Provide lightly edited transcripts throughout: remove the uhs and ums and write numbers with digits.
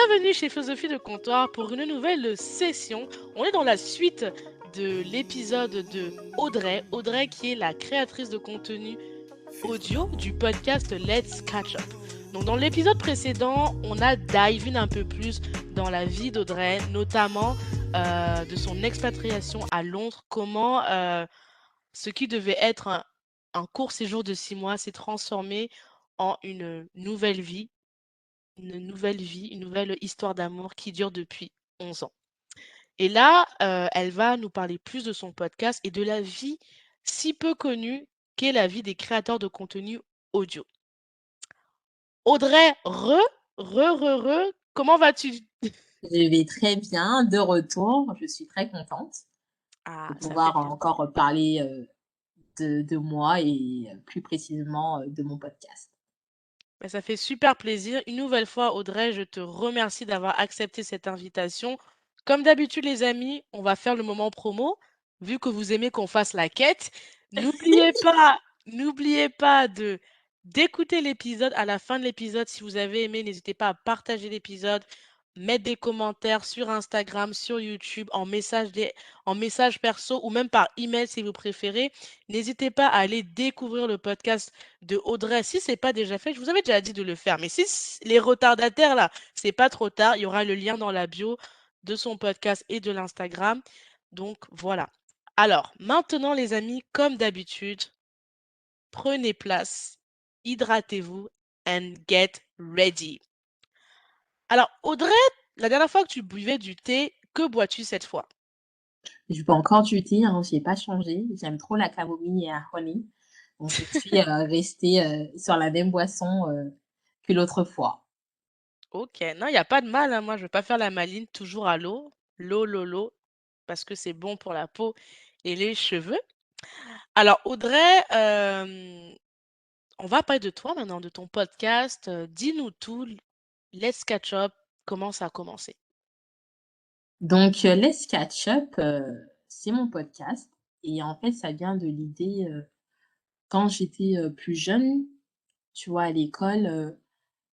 Bienvenue chez Philosophie de Comptoir pour une nouvelle session. On est dans la suite de l'épisode de Audrey. Audrey qui est la créatrice de contenu audio du podcast Let's Catch Up. Donc dans l'épisode précédent, on a dive in un peu plus dans la vie d'Audrey, notamment de son expatriation à Londres, comment ce qui devait être un court séjour de 6 mois s'est transformé en une nouvelle histoire d'amour qui dure depuis 11 ans. Et là, elle va nous parler plus de son podcast et de la vie si peu connue qu'est la vie des créateurs de contenu audio. Audrey, comment vas-tu? Je vais très bien, de retour. Je suis très contente de Ah, ça fait pouvoir plaisir. encore parler de moi et plus précisément de mon podcast. Ben, ça fait super plaisir. Une nouvelle fois, Audrey, je te remercie d'avoir accepté cette invitation. Comme d'habitude, les amis, on va faire le moment promo. Vu que vous aimez qu'on fasse la quête, n'oubliez pas de d'écouter l'épisode. À la fin de l'épisode, si vous avez aimé, n'hésitez pas à partager l'épisode, mettre des commentaires sur Instagram, sur YouTube, en message perso ou même par email si vous préférez. N'hésitez pas à aller découvrir le podcast de Audrey. Si c'est pas déjà fait, je vous avais déjà dit de le faire. Mais si les retardataires là, c'est pas trop tard, il y aura le lien dans la bio de son podcast et de l'Instagram. Donc voilà. Alors, maintenant les amis, comme d'habitude, prenez place, hydratez-vous and get ready. Alors, Audrey, la dernière fois que tu buvais du thé, que bois-tu cette fois? Je peux encore du thé, hein, j'ai pas changé. J'aime trop la camomille et la honey. Donc je suis restée sur la même boisson que l'autre fois. Ok, non, il n'y a pas de mal, hein. Moi, je ne veux pas faire la maline, toujours à l'eau. L'eau, parce que c'est bon pour la peau et les cheveux. Alors, Audrey, on va parler de toi maintenant, de ton podcast. Dis-nous tout. Let's catch up. Comment ça a commencé? Donc Let's Catch Up, c'est mon podcast. Et en fait, ça vient de l'idée quand j'étais plus jeune, tu vois, à l'école.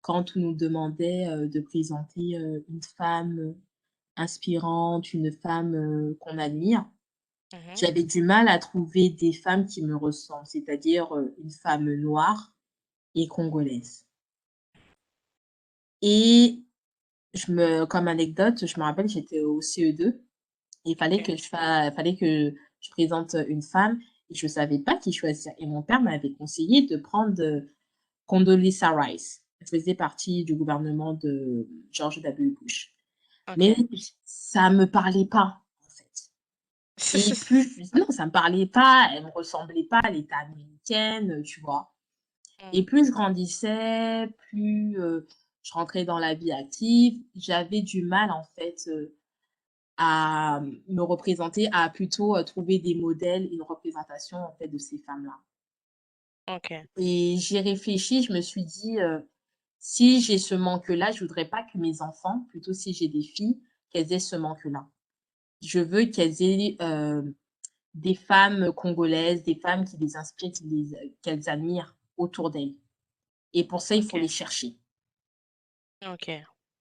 Quand on nous demandait, de présenter, une femme, inspirante, une femme, qu'on admire, Mhm. j'avais du mal à trouver des femmes qui me ressemblent, c'est-à-dire, une femme noire et congolaise. Et comme anecdote, je me rappelle, j'étais au CE2 et Ok. il fallait que je présente, une femme et je savais pas qui choisir et mon père m'avait conseillé de prendre, Condoleezza Rice. Elle faisait partie du gouvernement de George W. Bush. Mais Ok. ça me parlait pas, en fait. Et plus non, ça me parlait pas, elle me ressemblait pas, elle était américaine, tu vois? Mm. Et plus je grandissais, plus, je rentrais dans la vie active, j'avais du mal, en fait, à me représenter, à plutôt, trouver des modèles, une représentation, en fait, de ces femmes-là. Ok. Et j'y ai réfléchi, je me suis dit, si j'ai ce manque-là, je voudrais pas que mes enfants, plutôt si j'ai des filles, qu'elles aient ce manque-là. Je veux qu'elles aient, des femmes congolaises, des femmes qui les inspirent, qu'elles admirent autour d'elles. Et pour ça, il faut les Ok. chercher. Ok.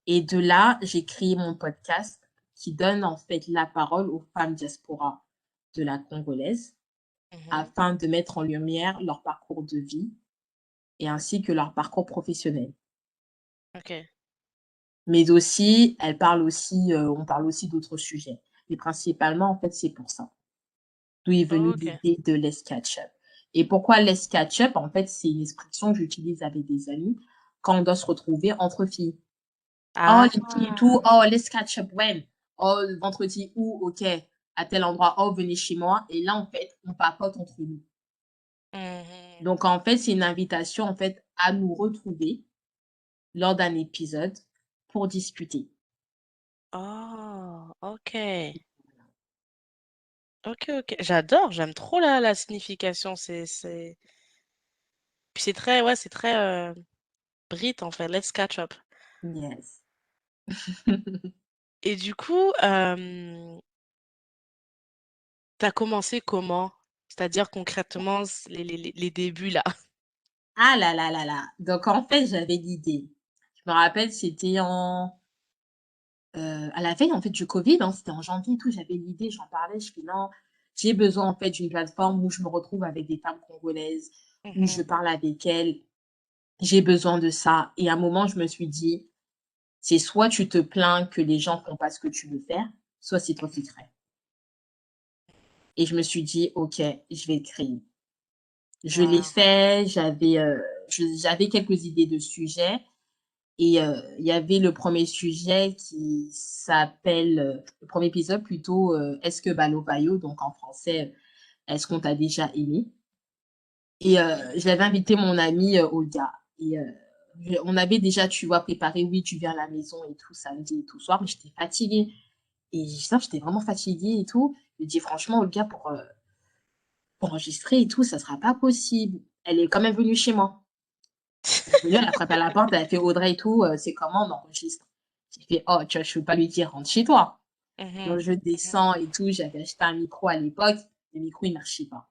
Et de là, j'ai créé mon podcast qui donne en fait la parole aux femmes diaspora de la congolaise Mhm. afin de mettre en lumière leur parcours de vie et ainsi que leur parcours professionnel. Ok. Mais aussi, elle parle aussi, on parle aussi d'autres sujets. Mais principalement, en fait, c'est pour ça. D'où est venue Ok. l'idée de Let's Catch Up. Et pourquoi Let's Catch Up? En fait, c'est une expression que j'utilise avec des amis quand on doit se retrouver entre filles. Oh, les filles et tout. Ah. Oh, let's catch up when? Oh, vendredi où? Ok, à tel endroit. Oh, venez chez moi. Et là, en fait, on papote entre nous. Mhm. Donc, en fait, c'est une invitation, en fait, à nous retrouver lors d'un épisode pour discuter. Oh, ok. Ok, ok. J'adore, j'aime trop la signification. Puis c'est très, ouais, c'est très Brit en fait. Let's catch up. Yes. Et du coup, t'as commencé comment? C'est-à-dire concrètement les débuts là. Ah là là là là. Donc, en fait, j'avais l'idée. Je me rappelle, c'était en à la veille, en fait, du covid, hein, c'était en janvier et tout, j'avais l'idée, j'en parlais, je fais: «Non, j'ai besoin, en fait, d'une plateforme où je me retrouve avec des femmes congolaises, où je Mmh. parle avec elles. J'ai besoin de ça» et à un moment, je me suis dit: «C'est soit tu te plains que les gens font pas ce que tu veux faire, soit c'est toi qui crées» et je me suis dit: «OK, je vais créer». Je l'ai Waouh! fait, j'avais quelques idées de sujets et il y avait le premier sujet qui s'appelle, le premier épisode plutôt, «Est-ce que Balo Bayo?» donc en français, «Est-ce qu'on t'a déjà aimé?» et j'avais invité mon amie, Olga et je on avait déjà, tu vois, préparé: «Oui, tu viens à la maison et tout samedi et tout soir», mais j'étais fatiguée et ça, j'étais vraiment fatiguée et tout. Je lui ai dit: «Franchement Olga pour enregistrer et tout, ça sera pas possible». Elle est quand même venue chez moi. Elle est venue, elle a frappé à la porte, elle a fait: «Audrey et tout, c'est comment on enregistre?» J'ai fait: «Oh, tu vois, je peux pas lui dire: "Rentre chez toi"». Donc Mmh. je Mmh. descends et tout, j'avais acheté un micro à l'époque, le micro il marchait pas.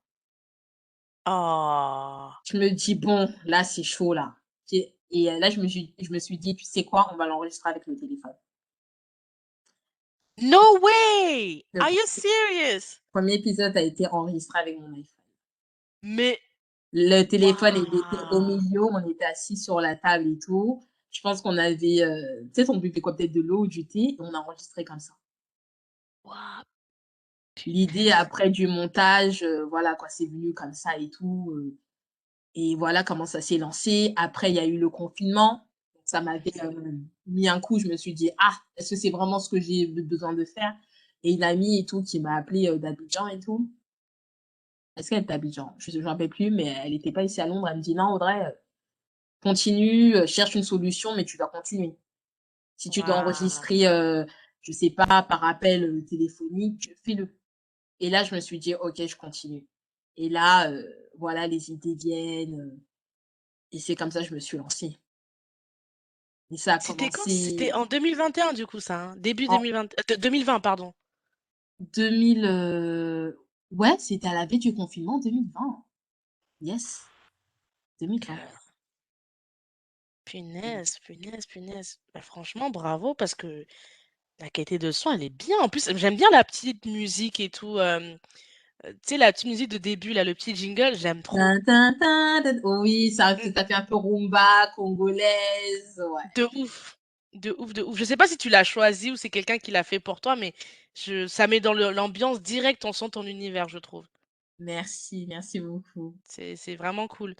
Oh! Je me dis: «Bon, là, c'est chaud là». Et là, je me suis dit: «Tu sais quoi? On va l'enregistrer avec le téléphone». No way! Le Are you serious? premier épisode a été enregistré avec mon iPhone. Mais Le téléphone, il était au waouh! milieu, on était assis sur la table et tout. Je pense qu'on avait, tu sais, on buvait quoi? Peut-être de l'eau ou du thé et on a enregistré comme ça. Waouh! L'idée Punaise! après du montage, voilà quoi, c'est venu comme ça et tout, et voilà comment ça s'est lancé. Après, il y a eu le confinement, donc ça m'avait, Mmh. mis un coup. Je me suis dit: «Ah, est-ce que c'est vraiment ce que j'ai besoin de faire?» et une amie et tout qui m'a appelée, d'Abidjan et tout. Est-ce qu'elle est d'Abidjan? Je me rappelle plus, mais elle était pas ici à Londres. Elle me dit: «Non Audrey, continue, cherche une solution, mais tu dois continuer. Si tu dois Waouh! enregistrer, je sais pas, par appel, téléphonique, fais-le». Et là, je me suis dit: «OK, je continue» et là, voilà, les idées viennent, et c'est comme ça que je me suis lancée et ça a C'était quand? C'était commencé en 2021 du coup ça, hein? Début en 2020, 2020 pardon. 2000, ouais, c'était à la veille du confinement, 2020. Yes, 2020. Punaise, punaise, punaise. Bah, franchement bravo parce que la qualité de son elle est bien. En plus, j'aime bien la petite musique et tout, tu sais la petite musique de début là, le petit jingle, j'aime trop. Tin tin tin tin. Oui, Mmh. ça fait un peu rumba congolaise, ouais. De ouf, de ouf, de ouf. Je sais pas si tu l'as choisi ou c'est quelqu'un qui l'a fait pour toi, mais ça met dans l'ambiance directe, on sent ton univers, je trouve. Merci, merci beaucoup. C'est vraiment cool.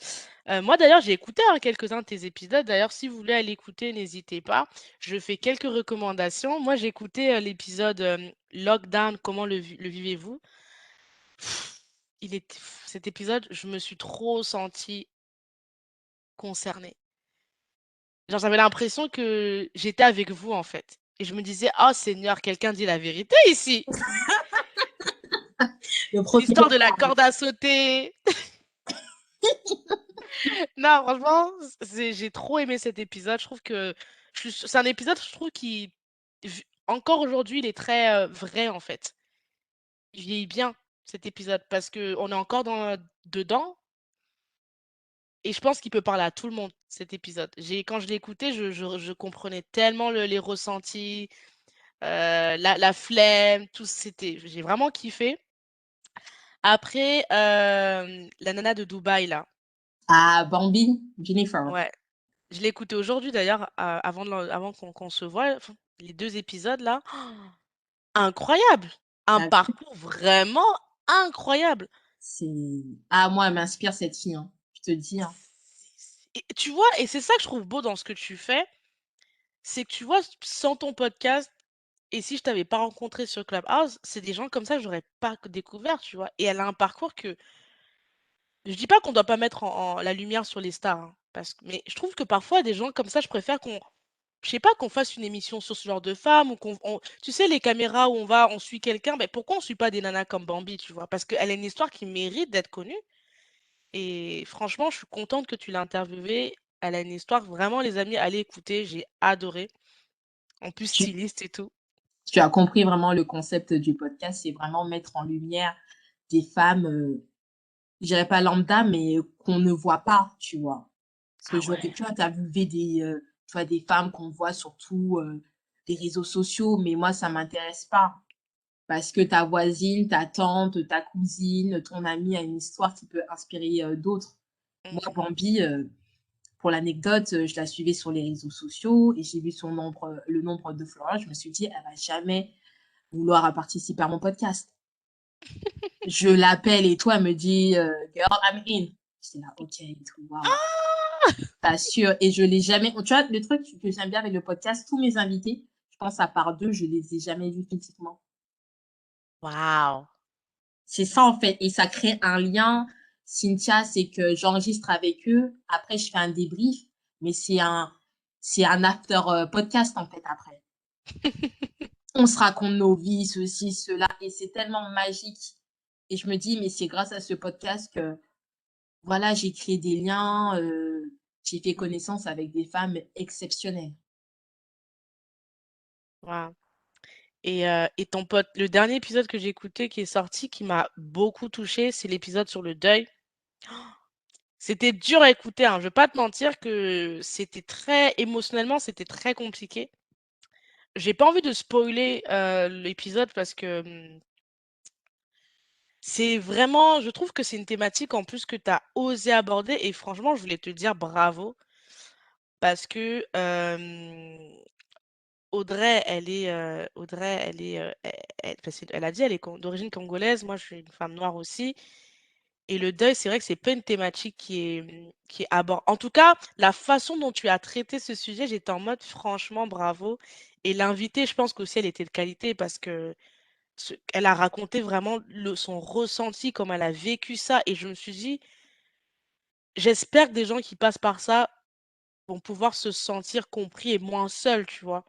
Moi d'ailleurs, j'ai écouté, hein, quelques-uns de tes épisodes. D'ailleurs, si vous voulez aller écouter, n'hésitez pas. Je fais quelques recommandations. Moi, j'ai écouté, l'épisode, Lockdown, comment le vivez-vous? Il est Cet épisode, je me suis trop sentie concernée. Genre, j'avais l'impression que j'étais avec vous, en fait et je me disais: «Oh Seigneur, quelqu'un dit la vérité ici! Le premier L'histoire de la corde à sauter». Non, franchement, j'ai trop aimé cet épisode. Je trouve que c'est un épisode, je trouve, qui encore aujourd'hui, il est très, vrai, en fait. Il vieillit bien, cet épisode, parce que on est encore dedans et je pense qu'il peut parler à tout le monde, cet épisode. Quand je l'ai écouté, je comprenais tellement les ressentis, la flemme, tout j'ai vraiment kiffé. Après, la nana de Dubaï, là, à Bambi, Jennifer. ouais. Je l'ai écouté aujourd'hui d'ailleurs, avant qu'on se voie, enfin, les 2 épisodes là, incroyable! Un Tu vu? parcours vraiment incroyable! Moi, elle m'inspire cette fille, hein, je te le dis, hein. Et tu vois? Et c'est ça que je trouve beau dans ce que tu fais, c'est que tu vois, sans ton podcast et si je t'avais pas rencontré sur Clubhouse, c'est des gens comme ça que j'aurais pas découvert, tu vois? Et elle a un parcours que je dis pas qu'on doit pas mettre en la lumière sur les stars, hein, mais je trouve que parfois des gens comme ça, je préfère qu'on je sais pas, qu'on fasse une émission sur ce genre de femmes ou tu sais les caméras où on suit quelqu'un, ben pourquoi on suit pas des nanas comme Bambi, tu vois? Parce qu'elle a une histoire qui mérite d'être connue et franchement, je suis contente que tu l'aies interviewée. Elle a une histoire vraiment les amis, allez écouter, j'ai adoré. En plus Tu styliste et tout. tu as compris vraiment le concept du podcast, c'est vraiment mettre en lumière des femmes, je dirais pas lambda, mais qu'on ne voit pas, tu vois? Parce que Ah j'aurais ouais. pu interviewer des, tu vois, des femmes qu'on voit surtout, les réseaux sociaux, mais moi, ça m'intéresse pas. Parce que ta voisine, ta tante, ta cousine, ton amie a une histoire qui peut inspirer d'autres. Moi, Mmh. Bambi, pour l'anecdote, je la suivais sur les réseaux sociaux et j'ai vu le nombre de followers. Je me suis dit, elle va jamais vouloir participer à mon podcast. Je l'appelle et toi, elle me dit, girl, I'm in. J'étais là, ok, et tout, waouh. T'assures. Et je l'ai jamais. Tu vois, le truc que j'aime bien avec le podcast, tous mes invités, je pense à part deux, je les ai jamais vus physiquement. Waouh! C'est ça, en fait. Et ça crée un lien. Cynthia, c'est que j'enregistre avec eux. Après, je fais un débrief. Mais c'est un after podcast, en fait, après. On se raconte nos vies, ceci, cela. Et c'est tellement magique. Et je me dis, mais c'est grâce à ce podcast que, voilà, j'ai créé des liens, j'ai fait connaissance avec des femmes exceptionnelles. Waouh. Et ton pote le dernier épisode que j'ai écouté qui est sorti, qui m'a beaucoup touchée, c'est l'épisode sur le deuil. C'était dur à écouter, hein, je vais pas te mentir que c'était très émotionnellement, c'était très compliqué. J'ai pas envie de spoiler, l'épisode parce que, c'est vraiment je trouve que c'est une thématique en plus que tu as osé aborder et franchement, je voulais te dire bravo parce que, Audrey, elle est, parce qu'elle a dit elle est d'origine congolaise, moi je suis une femme noire aussi et le deuil, c'est vrai que c'est pas une thématique qui est abord en tout cas, la façon dont tu as traité ce sujet, j'étais en mode franchement bravo et l'invitée, je pense qu'aussi elle était de qualité parce que elle a raconté vraiment son ressenti, comme elle a vécu ça et je me suis dit, j'espère que des gens qui passent par ça vont pouvoir se sentir compris et moins seuls, tu vois.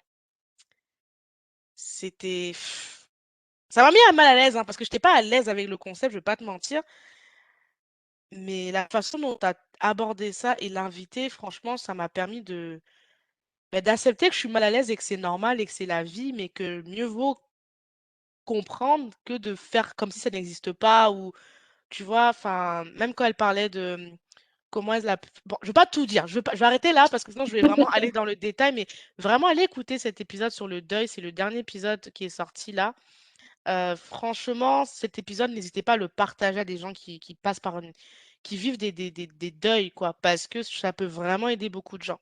C'était ça m'a mis à mal à l'aise, hein, parce que j'étais pas à l'aise avec le concept, je vais pas te mentir. Mais la façon dont tu as abordé ça et l'invité, franchement, ça m'a permis d'accepter que je suis mal à l'aise et que c'est normal et que c'est la vie, mais que mieux vaut comprendre que de faire comme si ça n'existe pas ou tu vois? Enfin, même quand elle parlait de, comment elle a bon, je vais pas tout dire, je vais arrêter là parce que sinon je vais vraiment aller dans le détail, mais vraiment allez écouter cet épisode sur le deuil, c'est le dernier épisode qui est sorti là. Franchement, cet épisode, n'hésitez pas à le partager à des gens qui passent par une qui vivent des deuils quoi, parce que ça peut vraiment aider beaucoup de gens.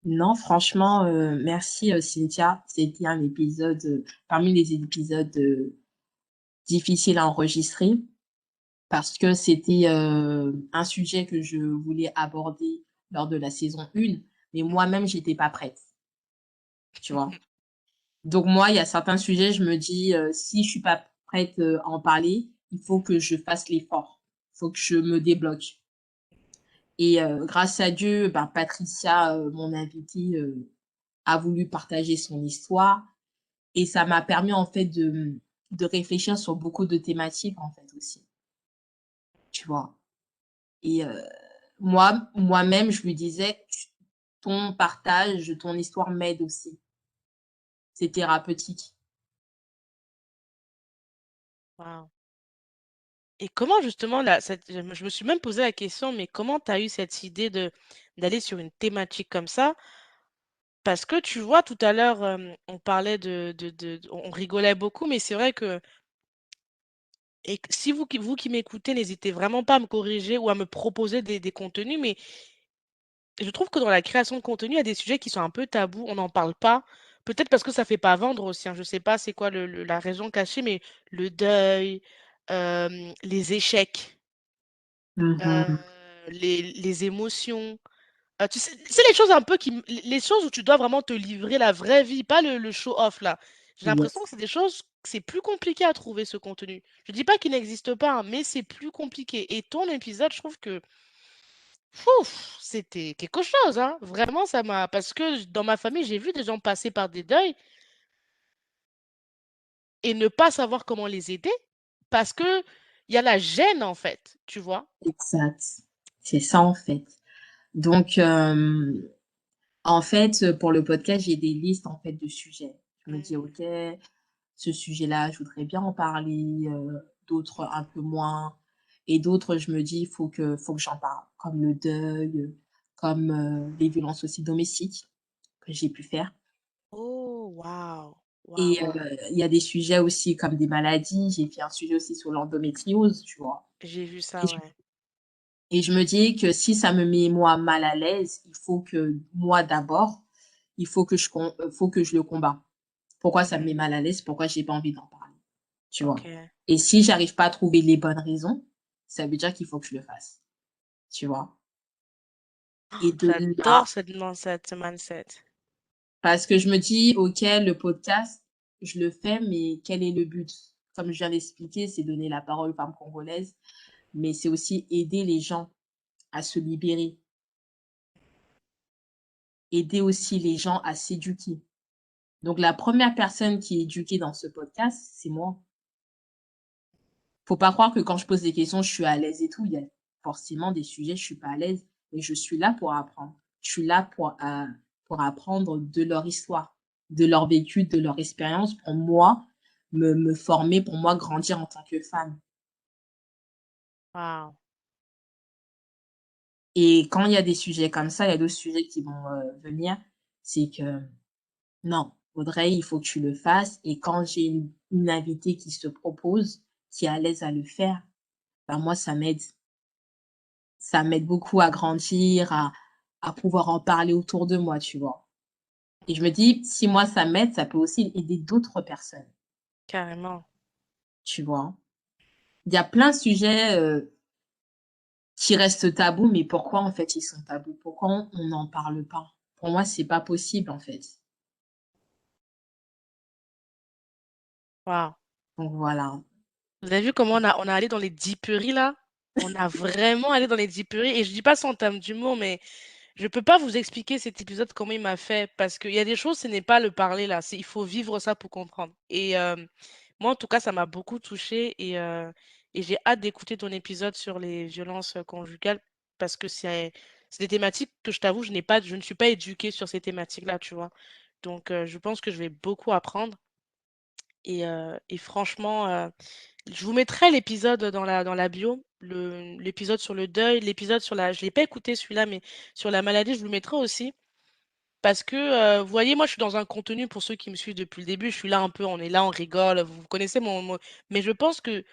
Non, franchement, merci Cynthia. C'était un épisode, parmi les épisodes difficiles à enregistrer parce que c'était un sujet que je voulais aborder lors de la saison 1, mais moi-même, j'étais pas prête, tu vois. Donc moi, il y a certains sujets, je me dis, si je suis pas prête à en parler, il faut que je fasse l'effort. Il faut que je me débloque. Et grâce à Dieu, ben, Patricia, mon invitée, a voulu partager son histoire. Et ça m'a permis en fait de réfléchir sur beaucoup de thématiques en fait aussi, tu vois? Et moi-même, je lui disais: «Ton partage, ton histoire m'aide aussi. C'est thérapeutique». Waouh et comment justement là, je me suis même posé la question, mais comment tu as eu cette idée de d'aller sur une thématique comme ça? Parce que tu vois, tout à l'heure, on parlait on rigolait beaucoup, mais c'est vrai que et que si vous qui m'écoutez, n'hésitez vraiment pas à me corriger ou à me proposer des contenus, mais je trouve que dans la création de contenu, il y a des sujets qui sont un peu tabous, on n'en parle pas. Peut-être parce que ça fait pas vendre aussi, hein, je sais pas c'est quoi la raison cachée, mais le deuil, les échecs, Mmh. les émotions, tu sais c'est les choses un peu les choses où tu dois vraiment te livrer la vraie vie, pas le show off là. J'ai l'impression que Yes. c'est des choses que c'est plus compliqué à trouver ce contenu. Je dis pas qu'il n'existe pas, hein, mais c'est plus compliqué et ton épisode, je trouve que Ouf, c'était quelque chose, hein. Vraiment, ça m'a parce que dans ma famille, j'ai vu des gens passer par des deuils et ne pas savoir comment les aider parce que il y a la gêne, en fait, tu vois? Exact. C'est ça en fait. Donc en fait, pour le podcast, j'ai des listes en fait de sujets. Je me dis: Mmh. «OK, ce sujet-là, je voudrais bien en parler», d'autres un peu moins et d'autres, je me dis: «Faut que j'en parle», comme le deuil, comme les violences aussi domestiques que j'ai pu faire. Oh, waouh! Waouh, Et waouh! il y a des sujets aussi comme des maladies. J'ai fait un sujet aussi sur l'endométriose, tu vois? J'ai vu Et ça, je ouais. et je me dis que si ça me met moi mal à l'aise, il faut que moi d'abord, il faut que je le combats. Pourquoi ça me met Mmh. mal à l'aise? Pourquoi j'ai pas envie d'en parler? Tu vois? OK. Et si j'arrive pas à trouver les bonnes raisons, ça veut dire qu'il faut que je le fasse, tu vois? Et de là, J'adore ce mindset. parce que je me dis: «OK, le podcast, je le fais, mais quel est le but?» Comme je viens d'expliquer, c'est donner la parole aux femmes congolaises, mais c'est aussi aider les gens à se libérer, aider aussi les gens à s'éduquer. Donc la première personne qui est éduquée dans ce podcast, c'est moi. Faut pas croire que quand je pose des questions, je suis à l'aise et tout. Il y a forcément des sujets, je suis pas à l'aise, mais je suis là pour apprendre. Je suis là pour apprendre de leur histoire, de leur vécu, de leur expérience, pour moi, me former, pour moi, grandir en tant que femme. Waouh! Et quand il y a des sujets comme ça, il y a d'autres sujets qui vont, venir, c'est que: «Non, Audrey, il faut que tu le fasses», et quand j'ai une invitée qui se propose, qui est à l'aise à le faire, bah, moi, ça m'aide. Ça m'aide beaucoup à grandir, à pouvoir en parler autour de moi, tu vois? Et je me dis: «Si moi ça m'aide, ça peut aussi aider d'autres personnes», Carrément. tu vois? Il y a plein de sujets, qui restent tabous, mais pourquoi en fait ils sont tabous? Pourquoi on n'en parle pas? Pour moi, c'est pas possible en fait. Waouh! Donc voilà. Vous avez vu comment on a allé dans les deeperies là? On a vraiment allé dans les deeperies et je dis pas ça en termes d'humour, mais je peux pas vous expliquer cet épisode comment il m'a fait parce qu'il y a des choses, ce n'est pas le parler là, c'est il faut vivre ça pour comprendre et moi en tout cas ça m'a beaucoup touchée et j'ai hâte d'écouter ton épisode sur les violences, conjugales parce que c'est des thématiques que je t'avoue, je ne suis pas éduquée sur ces thématiques-là, tu vois? Donc je pense que je vais beaucoup apprendre et franchement, je vous mettrai l'épisode dans la bio, l'épisode sur le deuil, l'épisode sur la je l'ai pas écouté celui-là, mais sur la maladie, je vous le mettrai aussi parce que, vous voyez, moi, je suis dans un contenu pour ceux qui me suivent depuis le début, je suis là un peu, on est là, on rigole, vous connaissez mon mais je pense que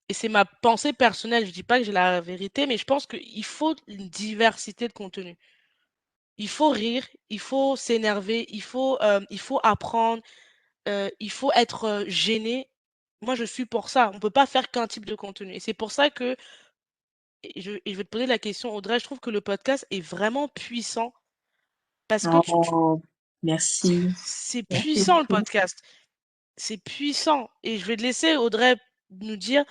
et c'est ma pensée personnelle, je dis pas que j'ai la vérité, mais je pense qu'il faut une diversité de contenu. Il faut rire, il faut s'énerver, il faut apprendre, il faut être, gêné. Moi, je suis pour ça. On peut pas faire qu'un type de contenu et c'est pour ça que je vais te poser la question, Audrey, je trouve que le podcast est vraiment puissant parce que tu Oh, merci. c'est Merci puissant le beaucoup. podcast, c'est puissant et je vais te laisser, Audrey, nous dire,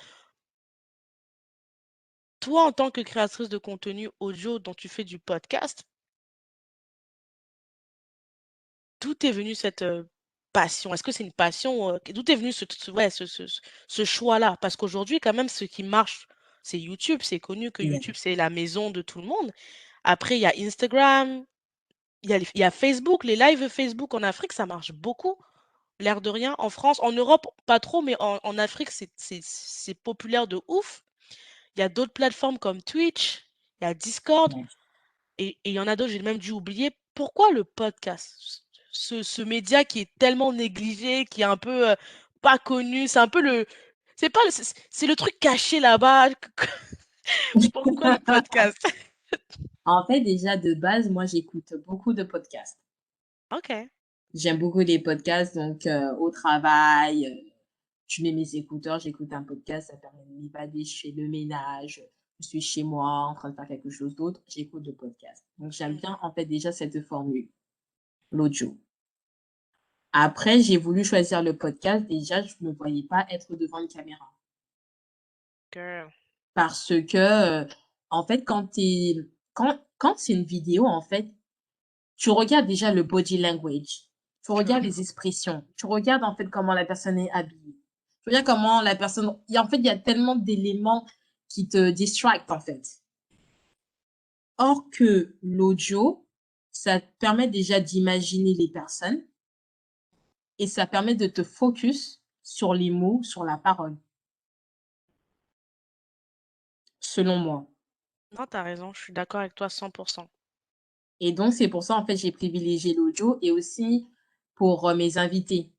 toi, en tant que créatrice de contenu audio dont tu fais du podcast, d'où est venue cette, passion? Est-ce que c'est une passion, d'où est venu ce choix-là? Parce qu'aujourd'hui, quand même, ce qui marche, c'est YouTube. C'est connu que Yeah. YouTube, c'est la maison de tout le monde. Après, il y a Instagram, il y a Facebook. Les lives Facebook en Afrique, ça marche beaucoup, l'air de rien. En France, en Europe, pas trop, mais en Afrique, c'est populaire de ouf. Il y a d'autres plateformes comme Twitch, il y a Discord. Ouais. Et il y en a d'autres, j'ai même dû oublier. Pourquoi le podcast? Ce média qui est tellement négligé, qui est un peu, pas connu, c'est un peu le c'est pas le c'est le truc caché là-bas. Pourquoi le podcast? En fait, déjà de base, moi j'écoute beaucoup de podcasts. OK. J'aime beaucoup les podcasts, donc au travail, je mets mes écouteurs, j'écoute un podcast, ça permet de m'évader, je fais le ménage, je suis chez moi en train de faire quelque chose d'autre, j'écoute le podcast. Donc j'aime bien Mmh. en fait déjà cette formule, l'audio. Après, j'ai voulu choisir le podcast, déjà je ne me voyais pas être devant une caméra. Girl. Parce que, en fait, quand c'est une vidéo, en fait, tu regardes déjà le body language, tu True. regardes les expressions, tu regardes, en fait, comment la personne est habillée. Tu regardes comment la personne il y a tellement d'éléments qui te distractent, en fait. Or que l'audio, ça te permet déjà d'imaginer les personnes et ça permet de te focus sur les mots, sur la parole, selon moi. Non, tu as raison, je suis d'accord avec toi 100%. Et donc c'est pour ça, en fait, j'ai privilégié l'audio et aussi pour, mes invités.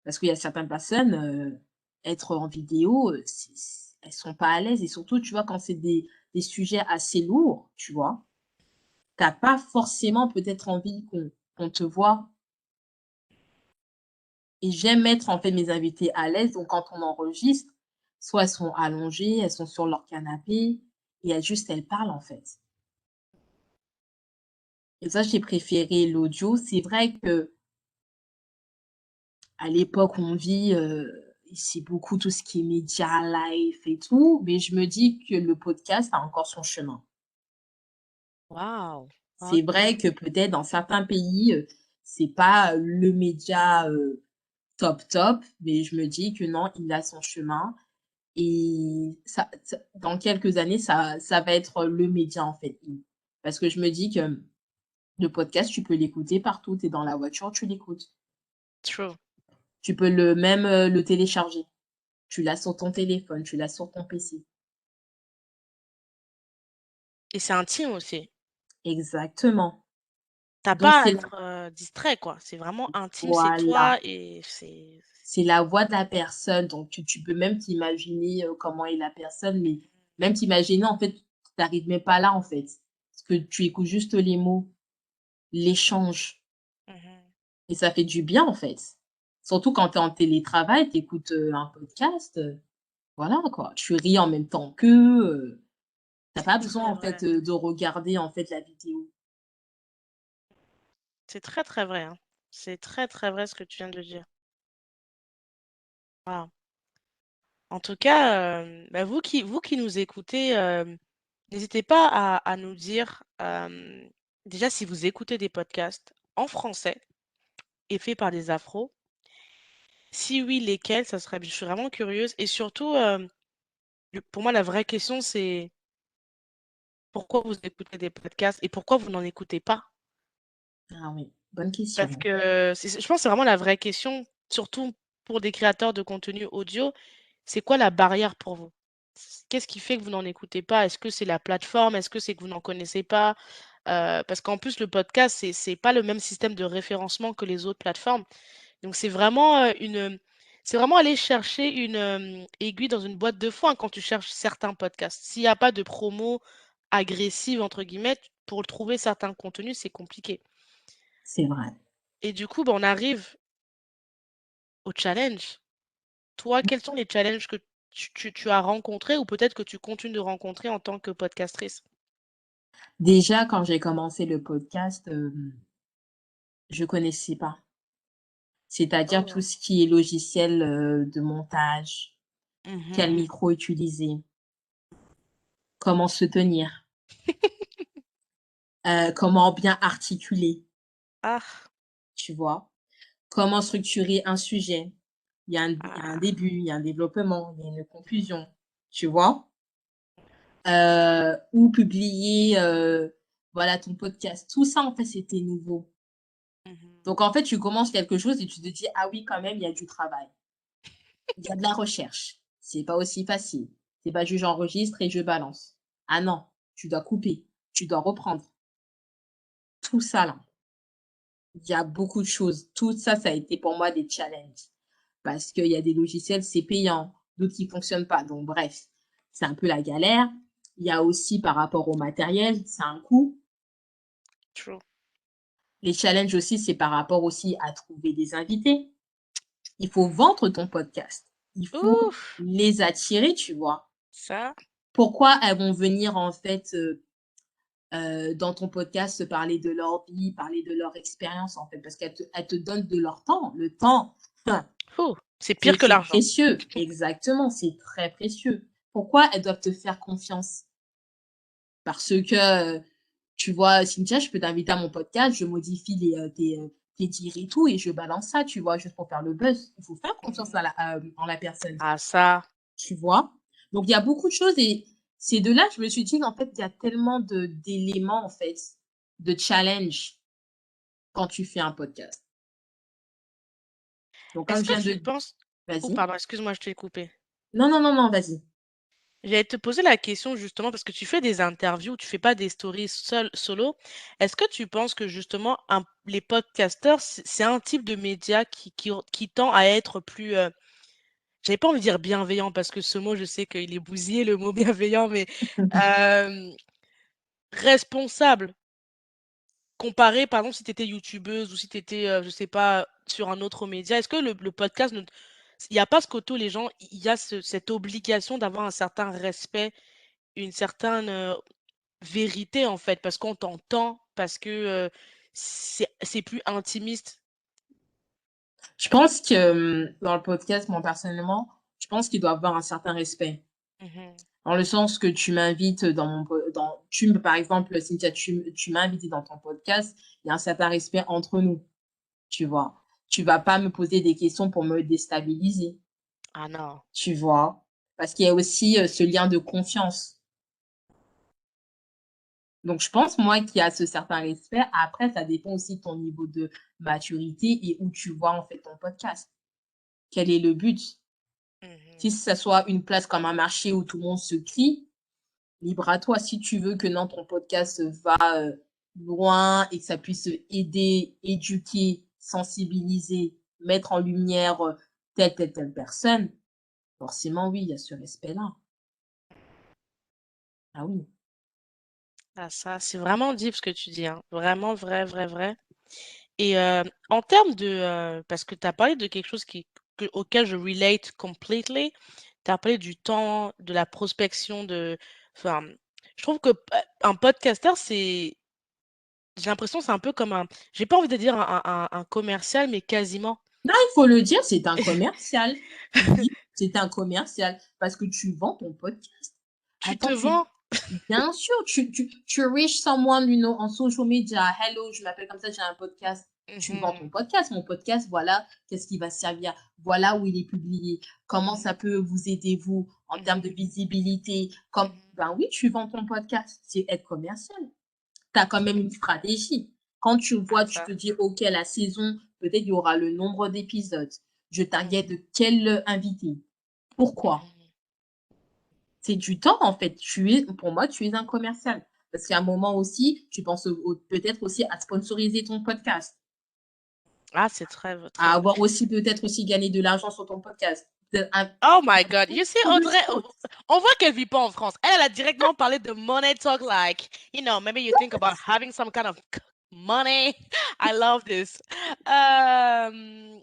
Parce qu'il y a certaines personnes, être en vidéo, elles sont pas à l'aise et surtout, tu vois, quand c'est des sujets assez lourds, tu vois? Tu as pas forcément peut-être envie qu'on te voit et j'aime mettre, en fait, mes invités à l'aise, donc quand on enregistre, soit elles sont allongées, elles sont sur leur canapé et elles parlent, en fait. Et ça, j'ai préféré l'audio. C'est vrai que à l'époque où on vit, c'est beaucoup tout ce qui est média, live et tout, mais je me dis que le podcast a encore son chemin. Waouh! C'est OK. vrai que peut-être dans certains pays, c'est pas, le média, top top, mais je me dis que non, il a son chemin et ça dans quelques années, ça va être le média, en fait. Parce que je me dis que le podcast, tu peux l'écouter partout. Tu es dans la voiture, tu l'écoutes. True. Tu peux même, le télécharger. Tu l'as sur ton téléphone, tu l'as sur ton PC. Et c'est intime aussi. Exactement. Tu Donc pas à c'est être, distrait, quoi. C'est vraiment intime, c'est voilà, toi et c'est c'est la voix de la personne, donc tu peux même t'imaginer, comment est la personne, mais même t'imaginer, en fait, tu arrives même pas là, en fait. Parce que tu écoutes juste les mots, l'échange mmh et ça fait du bien, en fait. Surtout quand tu es en télétravail, tu écoutes, un podcast, voilà, quoi. Tu ris en même temps qu'eux, tu C'est pas besoin, très en vrai. fait, de regarder, en fait, la vidéo. C'est très, très vrai, hein. C'est très, très vrai ce que tu viens de dire. Waouh. En tout cas, bah, vous qui nous écoutez, n'hésitez pas à nous dire, déjà si vous écoutez des podcasts en français et faits par des afros. Si oui, lesquels? Ça serait je suis vraiment curieuse et surtout, le pour moi, la vraie question, c'est pourquoi vous écoutez des podcasts et pourquoi vous n'en écoutez pas? Ah oui, bonne Parce question. que je pense que c'est vraiment la vraie question, surtout pour des créateurs de contenu audio. C'est quoi la barrière pour vous? Qu'est-ce qui fait que vous n'en écoutez pas? Est-ce que c'est la plateforme? Est-ce que c'est que vous n'en connaissez pas? Parce qu'en plus le podcast, c'est pas le même système de référencement que les autres plateformes. Donc c'est vraiment aller chercher une, aiguille dans une boîte de foin quand tu cherches certains podcasts. S'il y a pas de promo «agressive» entre guillemets, pour trouver certains contenus, c'est compliqué. C'est vrai. Et du coup, bah, on arrive au challenge. Toi, quels sont les challenges que tu as rencontrés ou peut-être que tu continues de rencontrer en tant que podcastrice? Déjà, quand j'ai commencé le podcast, je connaissais pas. C'est-à-dire tout Oh. ce qui est logiciel, de montage, quel Mmh. micro utiliser, comment se tenir, comment bien articuler, Ah! tu vois? Comment structurer un sujet. Il y a un Ah! début, il y a un développement, il y a une conclusion, tu vois? Ou publier, voilà, ton podcast. Tout ça, en fait, c'était nouveau. Mmh. Donc en fait, tu commences quelque chose et tu te dis: «Ah oui, quand même, il y a du travail. Il y a de la recherche. C'est pas aussi facile. C'est pas juste j'enregistre et je balance. Ah non, tu dois couper, tu dois reprendre». Tout ça là, il y a beaucoup de choses. Tout ça, ça a été pour moi des challenges parce qu'il y a des logiciels, c'est payant, d'autres qui fonctionnent pas. Donc bref, c'est un peu la galère. Il y a aussi par rapport au matériel, c'est un coût. True. Les challenges aussi, c'est par rapport aussi à trouver des invités. Il faut vendre ton podcast. Il faut Ouf! les attirer, tu vois? Ça, Pourquoi elles vont venir en fait, dans ton podcast te parler de leur vie, parler de leur expérience en fait? Parce qu'elles te donnent de leur temps. Le temps, enfin, ouh, c'est c'est pire que c'est l'argent. précieux. Exactement, c'est très précieux. Pourquoi elles doivent te faire confiance? Parce que, tu vois, Cynthia, je peux t'inviter à mon podcast, je modifie tes dires et tout et je balance ça, tu vois? Juste pour faire le buzz. Il faut faire confiance Mmh. en la personne. Ah ça, Tu vois? Donc il y a beaucoup de choses et c'est de là que je me suis dit: «En fait, il y a tellement d'éléments, en fait, de challenge quand tu fais un podcast». Donc comme est-ce je que viens tu de penses oh vas-y. pardon, excuse-moi, je t'ai coupé. Non, non, non, non, vas-y. J'allais te poser la question justement parce que tu fais des interviews, tu fais pas des stories solo. Est-ce que tu penses que justement les podcasteurs, c'est un type de média qui tend à être plus, j'avais pas envie de dire bienveillant parce que ce mot, je sais qu'il est bousillé, le mot bienveillant, mais euh, responsable. Comparé, par exemple, si tu étais youtubeuse ou si tu étais, je sais pas, sur un autre média, est-ce que le podcast, il n'y a pas ce côté où les gens, il y a cette obligation d'avoir un certain respect, une certaine vérité, en fait, parce qu'on t'entend, parce que c'est plus intimiste. Je pense que, dans le podcast, moi, personnellement, je pense qu'il doit avoir un certain respect. Mhm. Dans le sens que tu m'invites dans mon po dans tu me par exemple, Cynthia, tu m'as invité dans ton podcast, il y a un certain respect entre nous, tu vois? Tu vas pas me poser des questions pour me déstabiliser, Ah non. tu vois? Parce qu'il y a aussi, ce lien de confiance. Donc je pense, moi, qu'il y a ce certain respect. Après, ça dépend aussi de ton niveau de maturité et où tu vois, en fait, ton podcast. Quel est le but? Si Mhm. ça soit une place comme un marché où tout le monde se crie, libre à toi. Si tu veux que non, ton podcast va loin et que ça puisse aider, éduquer, sensibiliser, mettre en lumière telle personne, forcément, oui, il y a ce respect-là. Ah oui. Ah, ça, c'est vraiment deep ce que tu dis, hein. Vraiment vrai, vrai, vrai. Et en termes de... parce que tu as parlé de quelque chose auquel je relate completely. Tu as parlé du temps, de la prospection, de... Enfin, je trouve que un podcaster, c'est... J'ai l'impression que c'est un peu comme un... J'ai pas envie de dire un commercial, mais quasiment. Là, il faut le dire, c'est un commercial. Oui, c'est un commercial parce que tu vends ton podcast. Tu te Attends, vends? bien sûr, tu reach someone, en social media. Hello, je m'appelle comme ça, j'ai un podcast. Tu vends ton Mhm, podcast. Mon podcast, voilà, qu'est-ce qui va servir. Voilà où il est publié. Comment mhm, ça peut vous aider, vous, en termes de mhm, visibilité. mhm. Ben oui, tu vends ton podcast. C'est être commercial. Tu as quand même une stratégie. Quand tu Ah, vois, tu ça. te dis, OK, la saison, peut-être il y aura le nombre d'épisodes. Je target Mhm, de quel invité. Pourquoi? mhm. C'est du temps, en fait. Pour moi, tu es un commercial. Parce qu'à un moment aussi, tu penses peut-être aussi à sponsoriser ton podcast, Ah, c'est très, à très... avoir aussi peut-être aussi gagné de l'argent sur ton podcast. Oh my God. You see, Audrey, on voit qu'elle vit pas en France. Elle a directement parlé de money talk like, maybe you think about having some kind of money. I love this. Euh,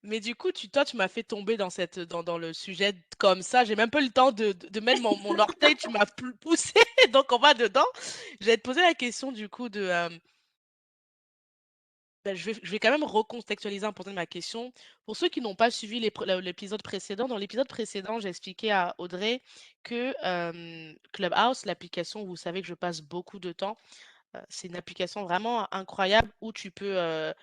Mais du coup, toi, tu m'as fait tomber dans le sujet comme ça. J'ai même pas eu le temps de mettre mon orteil. Tu m'as poussé. Donc, on va dedans. Je vais te poser la question du coup ben, je vais quand même recontextualiser un peu ma question. Pour ceux qui n'ont pas suivi l'épisode précédent, dans l'épisode précédent, j'ai expliqué à Audrey que Clubhouse, l'application où vous savez que je passe beaucoup de temps, c'est une application vraiment incroyable où tu peux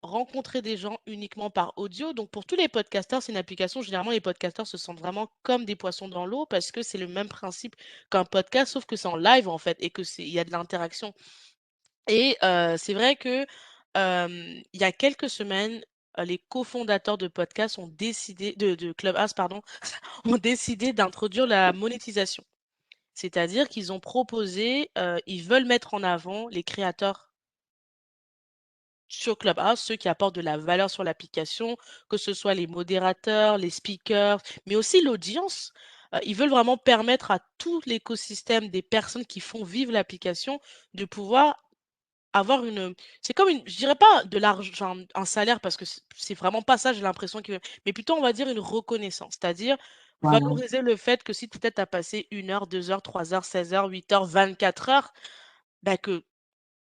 rencontrer des gens uniquement par audio. Donc pour tous les podcasteurs, c'est une application. Généralement, les podcasteurs se sentent vraiment comme des poissons dans l'eau parce que c'est le même principe qu'un podcast, sauf que c'est en live en fait et il y a de l'interaction. Et c'est vrai que, il y a quelques semaines, les cofondateurs de podcasts ont décidé de Clubhouse pardon, ont décidé d'introduire la monétisation. C'est-à-dire qu'ils ont proposé, ils veulent mettre en avant les créateurs sur Clubhouse, ceux qui apportent de la valeur sur l'application, que ce soit les modérateurs, les speakers, mais aussi l'audience. Ils veulent vraiment permettre à tout l'écosystème des personnes qui font vivre l'application de pouvoir avoir c'est comme je dirais pas de l'argent, un salaire parce que c'est vraiment pas ça, j'ai l'impression mais plutôt on va dire une reconnaissance, c'est-à-dire Voilà. valoriser le fait que si peut-être tu as passé 1 heure, 2 heures, 3 heures, 16 heures, 8 heures, 24 heures, bah que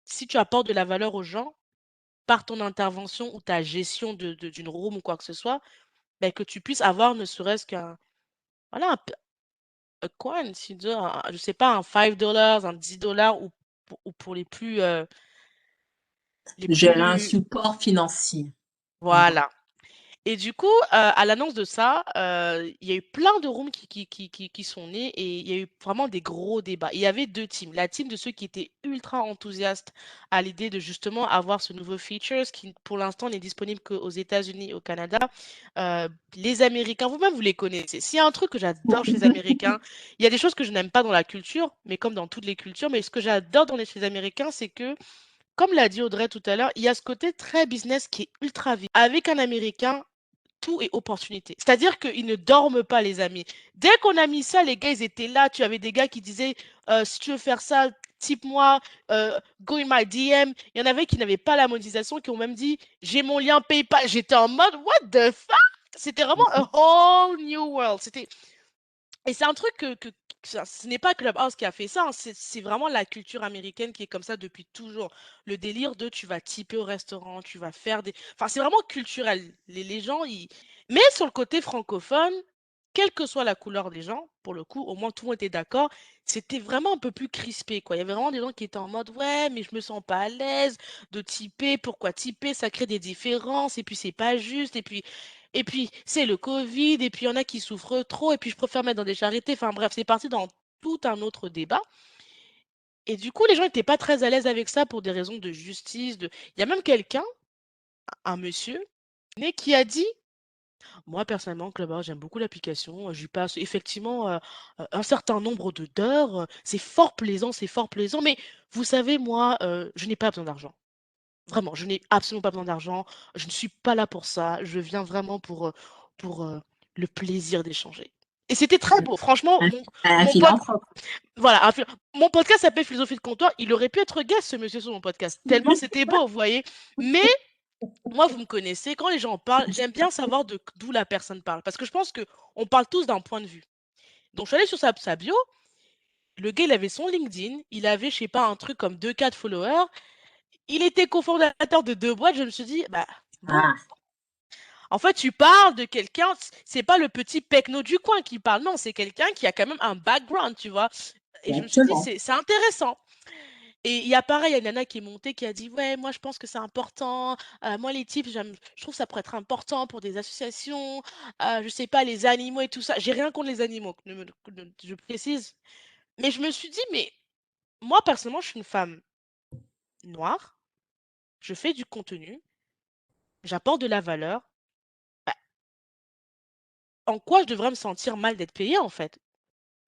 si tu apportes de la valeur aux gens par ton intervention ou ta gestion d'une room ou quoi que ce soit, bah que tu puisses avoir ne serait-ce qu'un, voilà, un coin, si tu veux, je sais pas, un $5, un $10 ou pour les Gérer un plus, support financier. Voilà. voilà. Et du coup, à l'annonce de ça, il y a eu plein de rooms qui sont nés et il y a eu vraiment des gros débats. Il y avait 2 teams. La team de ceux qui étaient ultra enthousiastes à l'idée de justement avoir ce nouveau features qui, pour l'instant, n'est disponible qu'aux États-Unis et au Canada. Les Américains, vous-même, vous les connaissez. S'il y a un truc que j'adore chez les Américains, il y a des choses que je n'aime pas dans la culture, mais comme dans toutes les cultures, mais ce que j'adore chez les Américains, c'est que comme l'a dit Audrey tout à l'heure, il y a ce côté très business qui est ultra vite. Avec un Américain, tout est opportunité. C'est-à-dire qu'ils ne dorment pas, les amis. Dès qu'on a mis ça, les gars, ils étaient là. Tu avais des gars qui disaient, si tu veux faire ça, type-moi, go in my DM. Il y en avait qui n'avaient pas la monétisation, qui ont même dit, j'ai mon lien PayPal. J'étais en mode, what the fuck? C'était vraiment a whole new world. Et c'est un truc ce n'est pas Clubhouse qui a fait ça, hein, c'est vraiment la culture américaine qui est comme ça depuis toujours. Le délire de tu vas tiper au restaurant, tu vas faire des... Enfin, c'est vraiment culturel. Les gens, ils... Mais sur le côté francophone, quelle que soit la couleur des gens, pour le coup, au moins tout le monde était d'accord, c'était vraiment un peu plus crispé, quoi. Il y avait vraiment des gens qui étaient en mode, ouais, mais je me sens pas à l'aise de tiper, pourquoi tiper? Ça crée des différences, et puis c'est pas juste, et puis, c'est le Covid, et puis il y en a qui souffrent trop, et puis je préfère mettre dans des charités. Enfin bref, c'est parti dans tout un autre débat. Et du coup, les gens n'étaient pas très à l'aise avec ça pour des raisons de justice. Il y a même quelqu'un, un monsieur, né, qui a dit, moi personnellement, Clubhouse, j'aime beaucoup l'application. J'y passe effectivement un certain nombre d'heures. C'est fort plaisant. Mais vous savez, moi, je n'ai pas besoin d'argent. Vraiment, je n'ai absolument pas besoin d'argent. Je ne suis pas là pour ça. Je viens vraiment pour le plaisir d'échanger. Et c'était très beau. Franchement, Un un mon pote, philanthrope. voilà, mon podcast s'appelle Philosophie de comptoir. Il aurait pu être guest, ce monsieur, sur mon podcast. Tellement c'était beau, vous voyez. Mais moi, vous me connaissez. Quand les gens parlent, j'aime bien savoir d'où la personne parle. Parce que je pense que on parle tous d'un point de vue. Donc, je suis allée sur sa bio. Le gars, il avait son LinkedIn. Il avait, je sais pas, un truc comme 2 4 followers. Il était cofondateur de 2 boîtes. Je me suis dit, bah, bon. Ah, En fait, tu parles de quelqu'un, c'est pas le petit pecno du coin qui parle, non, c'est quelqu'un qui a quand même un background, tu vois. Et je me suis dit, exactement. c'est intéressant. Et il y a pareil, il y a une nana qui est montée qui a dit, ouais, moi je pense que c'est important. Moi, les types, je trouve que ça pourrait être important pour des associations, je sais pas, les animaux et tout ça. J'ai rien contre les animaux, je précise. Mais je me suis dit, mais moi, personnellement, je suis une femme noire, je fais du contenu, j'apporte de la valeur. Bah, en quoi je devrais me sentir mal d'être payée, en fait?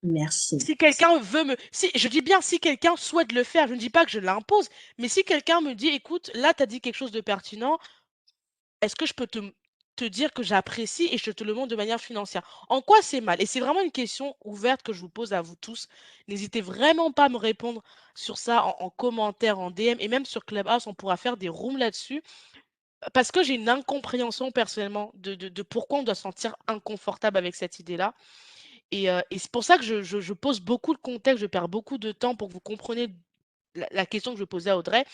Merci. Si quelqu'un veut me... Si, je dis bien si quelqu'un souhaite le faire, je ne dis pas que je l'impose, mais si quelqu'un me dit, écoute, là, tu as dit quelque chose de pertinent, est-ce que je peux te dire que j'apprécie et je te le montre de manière financière? En quoi c'est mal? Et c'est vraiment une question ouverte que je vous pose à vous tous. N'hésitez vraiment pas à me répondre sur ça en commentaire, en DM, et même sur Clubhouse, on pourra faire des rooms là-dessus. Parce que j'ai une incompréhension personnellement de pourquoi on doit se sentir inconfortable avec cette idée-là. Et c'est pour ça que je pose beaucoup de contexte, je perds beaucoup de temps pour que vous compreniez la question que je posais à Audrey.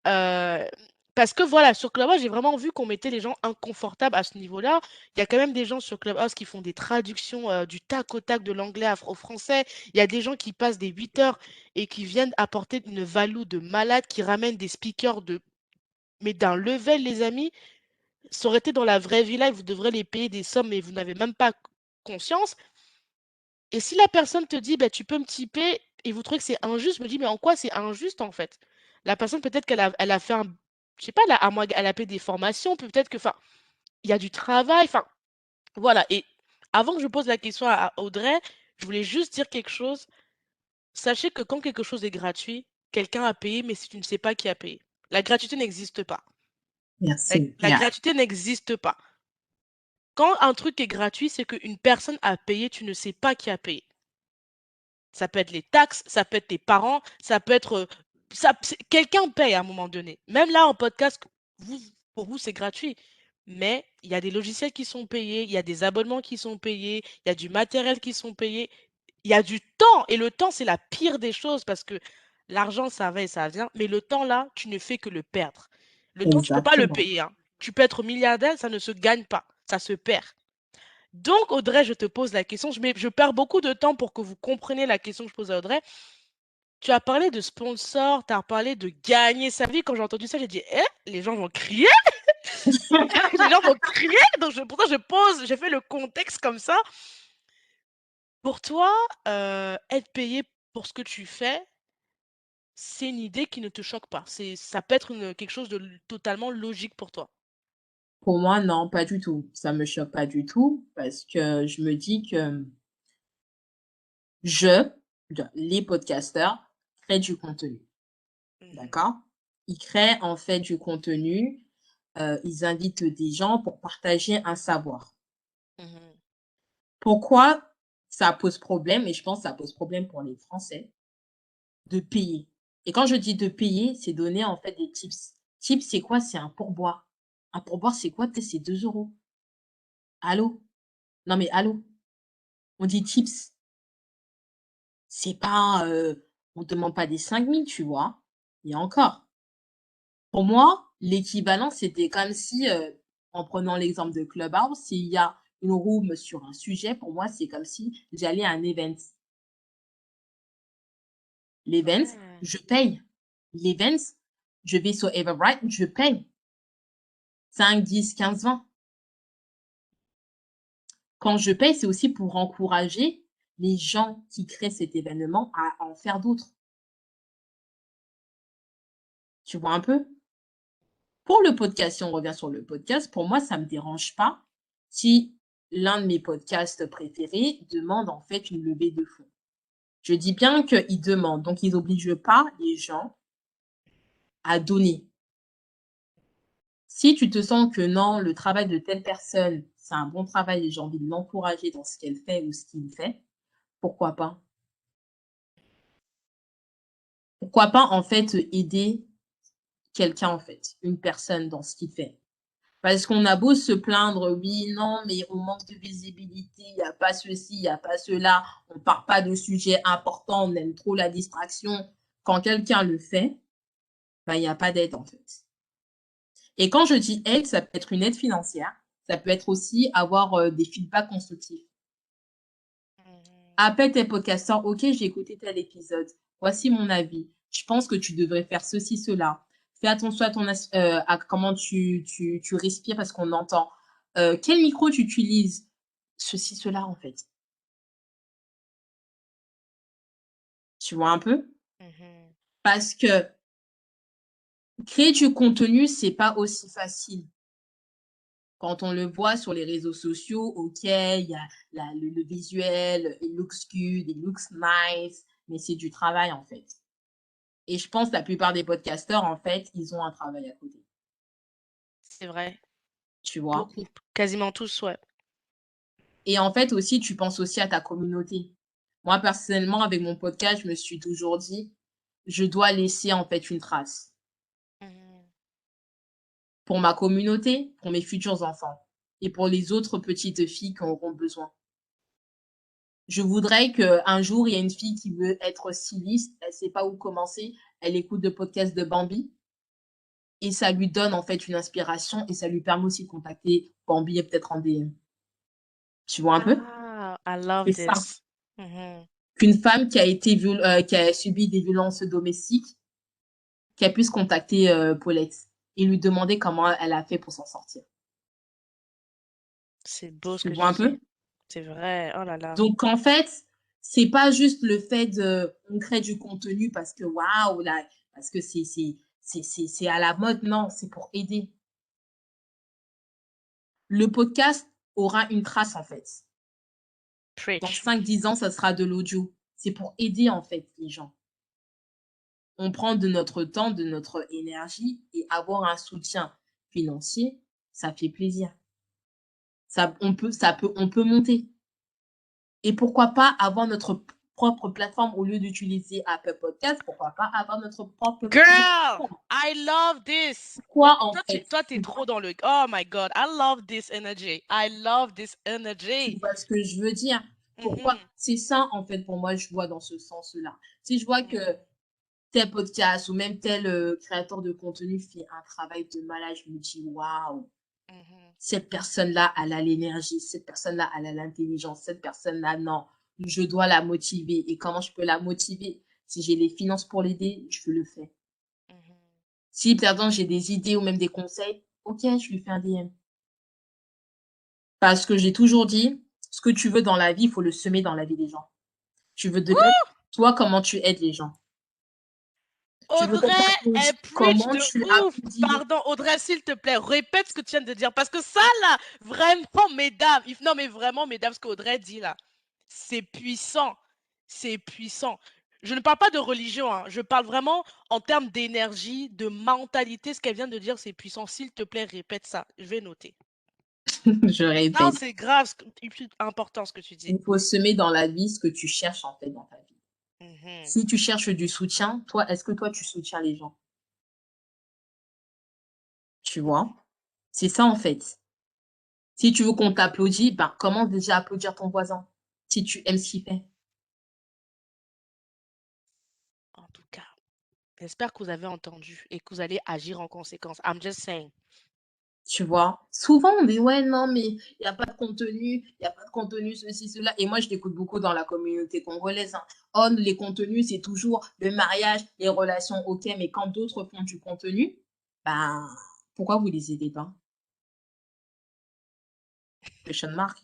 Heu, Parce que voilà, sur Clubhouse, j'ai vraiment vu qu'on mettait les gens inconfortables à ce niveau-là. Il y a quand même des gens sur Clubhouse qui font des traductions, du tac au tac de l'anglais au français. Il y a des gens qui passent des 8 heures et qui viennent apporter une value de malade, qui ramènent des speakers mais d'un level, les amis, ça aurait été dans la vraie vie live, vous devrez les payer des sommes, mais vous n'avez même pas conscience. Et si la personne te dit, bah, tu peux me tiper et vous trouvez que c'est injuste, je me dis, mais en quoi c'est injuste en fait? La personne, peut-être elle a fait un, je sais pas, elle a payé des formations, peut-être que, enfin, il y a du travail, enfin, voilà. Et avant que je pose la question à Audrey, je voulais juste dire quelque chose. Sachez que quand quelque chose est gratuit, quelqu'un a payé, mais si tu ne sais pas qui a payé. La gratuité n'existe pas. La, Merci. la Yeah. gratuité n'existe pas. Quand un truc est gratuit, c'est qu'une personne a payé, tu ne sais pas qui a payé. Ça peut être les taxes, ça peut être tes parents, ça peut être, quelqu'un paye à un moment donné. Même là, en podcast, vous, pour vous, c'est gratuit. Mais il y a des logiciels qui sont payés, il y a des abonnements qui sont payés, il y a du matériel qui sont payés, il y a du temps. Et le temps, c'est la pire des choses parce que l'argent, ça va et ça vient. Mais le temps, là, tu ne fais que le perdre. Le temps, tu peux pas le Exactement. payer, hein. Tu peux être milliardaire, ça ne se gagne pas, ça se perd. Donc, Audrey, je te pose la question. Je perds beaucoup de temps pour que vous compreniez la question que je pose à Audrey. Tu as parlé de sponsor, tu as parlé de gagner sa vie. Quand j'ai entendu ça, j'ai dit, eh, les gens vont crier. Les gens vont crier, donc pourtant j'ai fait le contexte comme ça. Pour toi, être payé pour ce que tu fais, c'est une idée qui ne te choque pas. Ça peut être quelque chose de totalement logique pour toi. Pour moi, non, pas du tout. Ça me choque pas du tout parce que je me dis que je, les podcasteurs, créent du contenu. Mhm, D'accord? Ils créent en fait du contenu, ils invitent des gens pour partager un savoir. mhm, Pourquoi ça pose problème et je pense que ça pose problème pour les Français, de payer. Et quand je dis de payer, c'est donner en fait des tips. Tips, c'est quoi? C'est un pourboire. Un pourboire, c'est quoi? Peut-être c'est 2 €. Allô? Non mais allô? On dit tips. C'est pas, on te demande pas des 5 000, tu vois? Et encore. Pour moi, l'équivalent, c'était comme si, en prenant l'exemple de Clubhouse, s'il y a une room sur un sujet, pour moi, c'est comme si j'allais à un event. L'event, ouais. je paye. L'event, je vais sur Eventbrite, je paye. 5, 10, 15, 20. Quand je paye, c'est aussi pour encourager les gens qui créent cet événement à en faire d'autres. Tu vois un peu? Pour le podcast, si on revient sur le podcast, pour moi, ça me dérange pas si l'un de mes podcasts préférés demande en fait une levée de fonds. Je dis bien qu'ils demandent, donc ils n'obligent pas les gens à donner. Si tu te sens que non, le travail de telle personne, c'est un bon travail et j'ai envie de l'encourager dans ce qu'elle fait ou ce qu'il fait, pourquoi pas? Pourquoi pas en fait aider quelqu'un en fait, une personne dans ce qu'il fait? Parce qu'on a beau se plaindre, oui, non, mais on manque de visibilité, il n'y a pas ceci, il n'y a pas cela, on ne parle pas de sujets importants, on aime trop la distraction. Quand quelqu'un le fait, ben, il n'y a pas d'aide en fait. Et quand je dis aide, ça peut être une aide financière, ça peut être aussi avoir des feedbacks constructifs. Mhm. Appelle tes podcasteurs, ok, j'ai écouté tel épisode, voici mon avis, je pense que tu devrais faire ceci, cela. Fais attention à, à comment tu respires parce qu'on entend. Quel micro tu utilises? Ceci, cela, en fait. Tu vois un peu? Mhm. Parce que créer du contenu, c'est pas aussi facile. Quand on le voit sur les réseaux sociaux, ok, il y a le visuel, it looks good, it looks nice, mais c'est du travail, en fait. Et je pense que la plupart des podcasteurs, en fait, ils ont un travail à côté. C'est vrai. Tu vois? Beaucoup. Quasiment tous, ouais. Et en fait, aussi, tu penses aussi à ta communauté. Moi, personnellement, avec mon podcast, je me suis toujours dit, je dois laisser, en fait, une trace Mhm. pour ma communauté, pour mes futurs enfants et pour les autres petites filles qui en auront besoin. Je voudrais qu'un jour, il y ait une fille qui veut être styliste, elle ne sait pas où commencer, elle écoute le podcast de Bambi et ça lui donne, en fait, une inspiration et ça lui permet aussi de contacter Bambi et peut-être en DM. Tu vois un peu? Ah, I love C'est ça. this. Mhm. Qu'une femme qui a été qui a subi des violences domestiques, qu'elle puisse contacter Paulette et lui demander comment elle a fait pour s'en sortir. C'est beau ce Tu que vois tu un peu? dis. C'est vrai. Oh là là. Donc en fait, c'est pas juste le fait de on crée du contenu parce que waouh là, parce que c'est à la mode, non, c'est pour aider. Le podcast aura une trace en fait. Dans Preach. 5, 10 ans, ça sera de l'audio. C'est pour aider en fait les gens. On prend de notre temps, de notre énergie et avoir un soutien financier, ça fait plaisir. On peut monter. Et pourquoi pas avoir notre propre plateforme au lieu d'utiliser Apple Podcast, pourquoi pas avoir notre propre Girl, plateforme. I love this. Pourquoi en fait? Toi, t'es trop dans le. Oh my God, I love this energy. I love this Tu energy. vois ce que je veux dire? Pourquoi? Mhm, C'est ça en fait pour moi, je vois dans ce sens-là. Si je vois que mhm, tel podcast ou même tel créateur de contenu fait un travail de malade, je me dis waouh, mhm. cette personne-là, elle a l'énergie, cette personne-là, elle a l'intelligence, cette personne-là, non, je dois la motiver. Et comment je peux la motiver? Si j'ai les finances pour l'aider, je le fais. Mhm. Si, pardon, j'ai des idées ou même des conseils, OK, je lui fais un DM. Parce que j'ai toujours dit, ce que tu veux dans la vie, il faut le semer dans la vie des gens. Tu veux de l'aide, toi, comment tu aides les gens? Tu veux qu'on Audrey, elle t'applaudisse, preach comment de tu ouf. applaudis les Pardon, Audrey, s'il te plaît, répète ce que tu viens de dire. Parce que ça, là, vraiment, mesdames, non, mais vraiment, mesdames, ce qu'Audrey dit, là, c'est puissant. C'est puissant. Je ne parle pas de religion, hein. Je parle vraiment en termes d'énergie, de mentalité. Ce qu'elle vient de dire, c'est puissant. S'il te plaît, répète ça. Je vais noter. je Non, répète, c'est grave, important ce que tu dis. il faut semer dans la vie ce que tu cherches, en fait, dans ta vie. Mhm. Si tu cherches du soutien, toi, est-ce que toi, tu soutiens les gens? Tu vois? C'est ça, en fait. Si tu veux qu'on t'applaudisse, ben, commence déjà à applaudir ton voisin, si tu aimes ce qu'il fait. En tout cas, j'espère que vous avez entendu et que vous allez agir en conséquence. I'm just saying. Tu vois? Souvent, on dit: «Ouais, non, mais il y a pas de contenu, il y a pas de contenu, ceci, cela» et moi, je l'écoute beaucoup dans la communauté congolaise, hein. «Oh, les contenus, c'est toujours le mariage, les relations, OK, mais quand d'autres font du contenu, ben, pourquoi vous les aidez pas?» Question mark.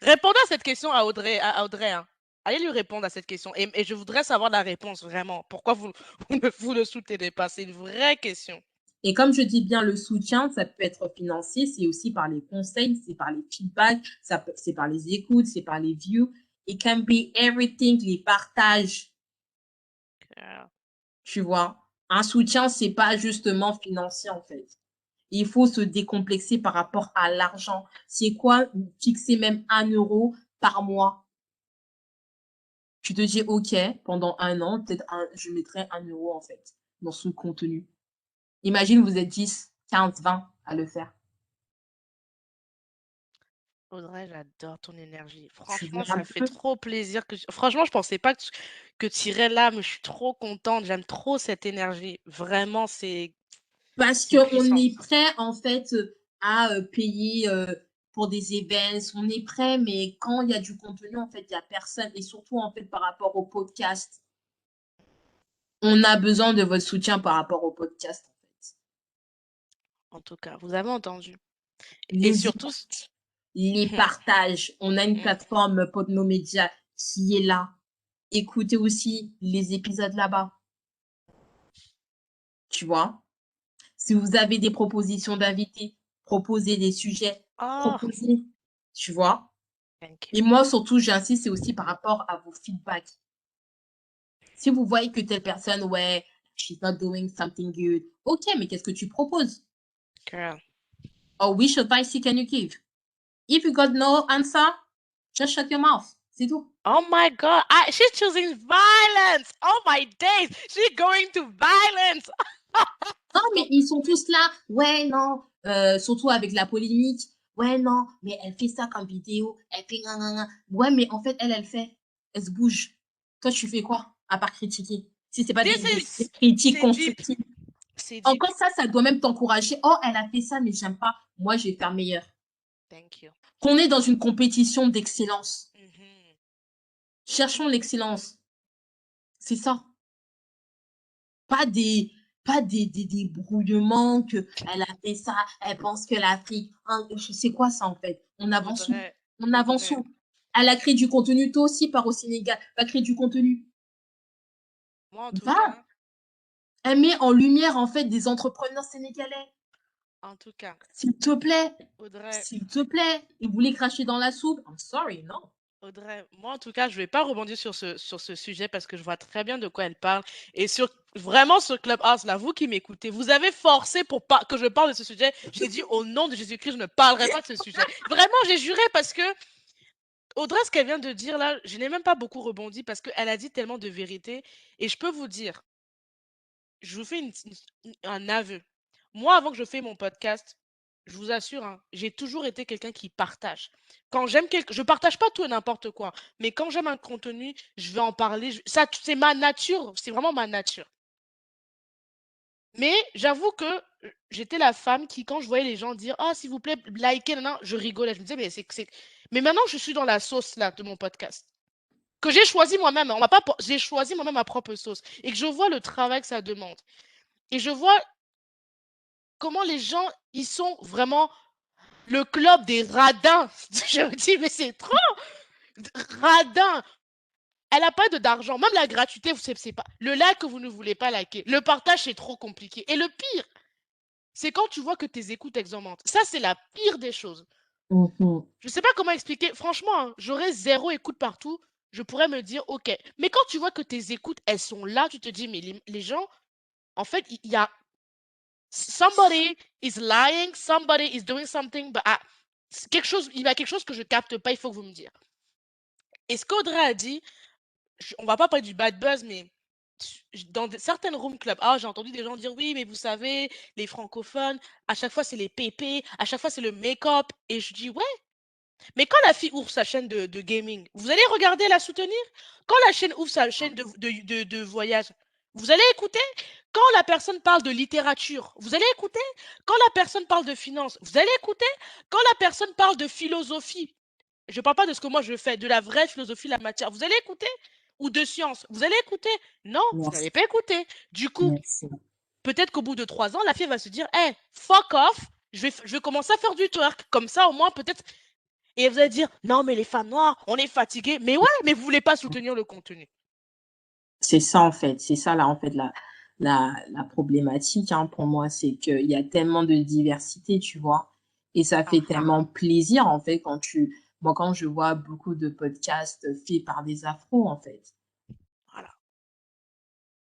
Répondez à cette question à Audrey, hein. Allez lui répondre à cette question. Et je voudrais savoir la réponse, vraiment. Pourquoi vous ne soutenez pas? C'est une vraie question. Et comme je dis bien, le soutien, ça peut être financier, c'est aussi par les conseils, c'est par les feedbacks, c'est par les écoutes, c'est par les views. It can be everything, les partages, Euh, tu vois. Un soutien, c'est pas justement financier, en fait. Il faut se décomplexer par rapport à l'argent. C'est quoi fixer même 1 € par mois? Tu te dis, OK, pendant un an, peut-être je mettrai 1 € en fait dans ce contenu. Imagine, vous êtes 10, 15, 20 à le faire. Audrey, j'adore ton énergie. Tu vois Franchement, un ça fait peu? trop plaisir Franchement, je pensais pas que tu irais là, mais je suis trop contente. J'aime trop cette énergie. Vraiment, Parce c'est qu'on puissant. est prêt en fait à payer pour des events, on est prêt, mais quand il y a du contenu, en fait, il n'y a personne. Et surtout, en fait, par rapport au podcast, on a besoin de votre soutien par rapport au podcast, en fait. En tout cas, vous avez entendu. Et Les surtout, écoutes, les partages. On a une plateforme Podnomédia qui est là. Écoutez aussi les épisodes là-bas, tu vois. Si vous avez des propositions d'invités, proposez des sujets, oh, proposez, tu vois. thank Et you. moi, surtout, j'insiste, c'est aussi par rapport à vos feedbacks. Si vous voyez que telle personne, ouais, she's not doing something good, ok, mais qu'est-ce que tu proposes? Girl. Or which advice can you give? If you got no answer, just shut your mouth. C'est tout. Oh my God, she's choosing violence. Oh my days, she's going to violence. Non, mais ils sont tous là. Ouais, non. Surtout avec la polémique. Ouais, non, mais elle fait ça comme vidéo. Elle fait nanana. Ouais, mais en fait, elle fait. Elle se bouge. Toi, tu fais quoi à part critiquer? Si c'est pas This des is, critiques c'est deep, constructives. c'est deep. Encore ça doit même t'encourager. Oh, elle a fait ça, mais j'aime pas. Moi, je vais faire meilleur. Thank you. Qu'on est dans une compétition d'excellence. Mhm. Cherchons l'excellence. C'est ça. Pas des, pas des brouillements que elle a fait ça, elle pense que l'Afrique, hein, c'est quoi ça en fait? On avance où? Audrey, On avance Audrey, où? Elle a créé du contenu, toi aussi, pars au Sénégal, va créer du contenu. moi en tout Va, cas, elle met en lumière en fait des entrepreneurs sénégalais. en tout cas, S'il te plaît, Audrey, s'il te plaît. Ils voulaient cracher dans la soupe. I'm sorry, non. Audrey, moi en tout cas, je vais pas rebondir sur ce sujet parce que je vois très bien de quoi elle parle. Et vraiment sur Clubhouse, là, vous qui m'écoutez, vous avez forcé pour pas que je parle de ce sujet. J'ai dit au nom de Jésus-Christ, je ne parlerai pas de ce sujet. Vraiment, j'ai juré parce que Audrey, ce qu'elle vient de dire là, je n'ai même pas beaucoup rebondi parce qu'elle a dit tellement de vérité. Et je peux vous dire, je vous fais un aveu. Moi, avant que je fasse mon podcast, je vous assure, hein, j'ai toujours été quelqu'un qui partage. Quand j'aime je partage pas tout et n'importe quoi, mais quand j'aime un contenu, je vais en parler. Ça, c'est ma nature, c'est vraiment ma nature. Mais j'avoue que j'étais la femme qui, quand je voyais les gens dire, oh, s'il vous plaît, likez, nan, nan, je rigolais. Je me disais, mais maintenant, je suis dans la sauce là de mon podcast que j'ai choisi moi-même. On m'a pas, j'ai choisi moi-même ma propre sauce et que je vois le travail que ça demande. Et je vois comment les gens, ils sont vraiment le club des radins. Je me dis, mais c'est trop radin. Elle n'a pas d'argent. Même la gratuité, vous savez pas. Le like que vous ne voulez pas liker. Le partage, c'est trop compliqué. Et le pire, c'est quand tu vois que tes écoutes augmentent. Ça, c'est la pire des choses. Mhm. Je ne sais pas comment expliquer. Franchement, hein, j'aurais 0 écoute partout. Je pourrais me dire, OK. Mais quand tu vois que tes écoutes, elles sont là, tu te dis, mais les gens, en fait, il y a somebody is lying, somebody is doing something, but quelque chose, il y a quelque chose que je capte pas, il faut que vous me dites. Et ce qu'Audrey a dit, on va pas parler du bad buzz, mais dans certaines room clubs, j'ai entendu des gens dire oui, mais vous savez, les francophones, à chaque fois c'est les pépés, à chaque fois c'est le make-up. Et je dis ouais, mais quand la fille ouvre sa chaîne de gaming, vous allez regarder la soutenir? Quand la chaîne ouvre sa chaîne de voyage, vous allez écouter? Quand la personne parle de littérature, vous allez écouter? Quand la personne parle de finance, vous allez écouter? Quand la personne parle de philosophie, je ne parle pas de ce que moi je fais, de la vraie philosophie de la matière, vous allez écouter? Ou de science, vous allez écouter? Non, vous Merci, n'allez pas écouter. Du coup, merci. peut-être qu'au bout de 3 ans, la fille va se dire, hey, fuck off, je vais commencer à faire du twerk. Comme ça, au moins, peut-être. Et vous allez dire, non, mais les femmes noires, on est fatiguées. Mais ouais, mais vous voulez pas soutenir le contenu. C'est ça, en fait. C'est ça, là, en fait, la problématique, hein, pour moi, c'est qu'il y a tellement de diversité, tu vois. Et ça fait Ah, tellement plaisir, en fait, moi, quand je vois beaucoup de podcasts faits par des afros, en fait. voilà.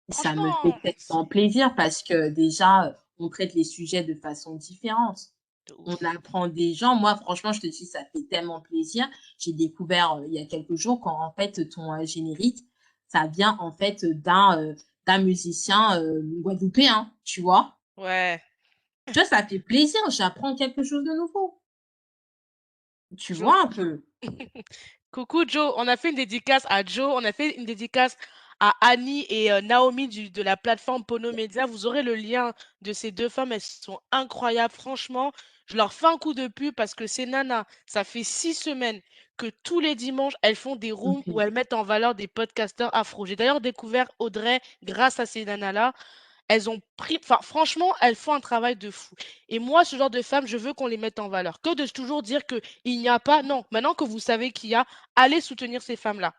Ça me fait Franchement, tellement plaisir parce que déjà, on traite les sujets de façon différente. de On ouf. apprend des gens. Moi, franchement, je te dis, ça fait tellement plaisir. J'ai découvert il y a quelques jours quand en fait ton générique, ça vient en fait d'un musicien guadeloupéen, tu vois. Ouais. Tu vois, ça fait plaisir. J'apprends quelque chose de nouveau. Tu Joe. vois un peu. Coucou Joe, on a fait une dédicace à Joe, on a fait une dédicace à Annie et Naomi de la plateforme Pono Media. Vous aurez le lien de ces deux femmes, elles sont incroyables. Franchement, je leur fais un coup de pub parce que ces nanas, ça fait 6 semaines que tous les dimanches, elles font des rooms où Ok. elles mettent en valeur des podcasteurs afro. J'ai d'ailleurs découvert Audrey grâce à ces nanas-là. Elles ont pris, enfin, franchement, elles font un travail de fou. Et moi, ce genre de femmes, je veux qu'on les mette en valeur. Que de toujours dire qu'il n'y a pas. Non, maintenant que vous savez qu'il y a, allez soutenir ces femmes-là.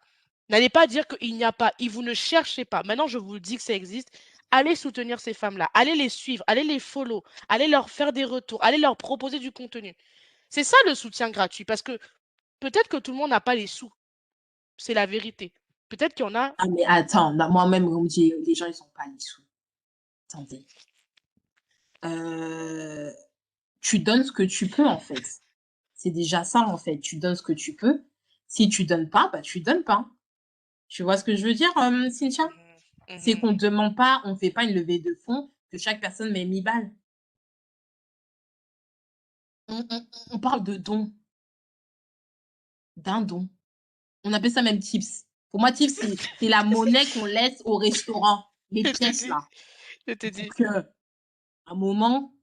N'allez pas dire qu'il n'y a pas. Et vous ne cherchez pas. Maintenant, je vous dis que ça existe. Allez soutenir ces femmes-là. Allez les suivre. Allez les follow. Allez leur faire des retours. Allez leur proposer du contenu. C'est ça le soutien gratuit. Parce que peut-être que tout le monde n'a pas les sous. C'est la vérité. Peut-être qu'il y en a. Ah, mais attends, là, moi-même, on me dit, les gens, ils sont pas les sous. Attendez. Euh, Tu donnes ce que tu peux, en fait. C'est déjà ça, en fait. Tu donnes ce que tu peux. Si tu donnes pas, bah, tu donnes pas. Tu vois ce que je veux dire, Cynthia? Mhm, C'est mhm. qu'on ne demande pas, on ne fait pas une levée de fonds que chaque personne met 1000 balles. On parle de don, d'un don. On appelle ça même tips. Pour moi, tips, c'est la monnaie qu'on laisse au restaurant, les Je te pièces dis. là. Je te dis. Donc, à un moment,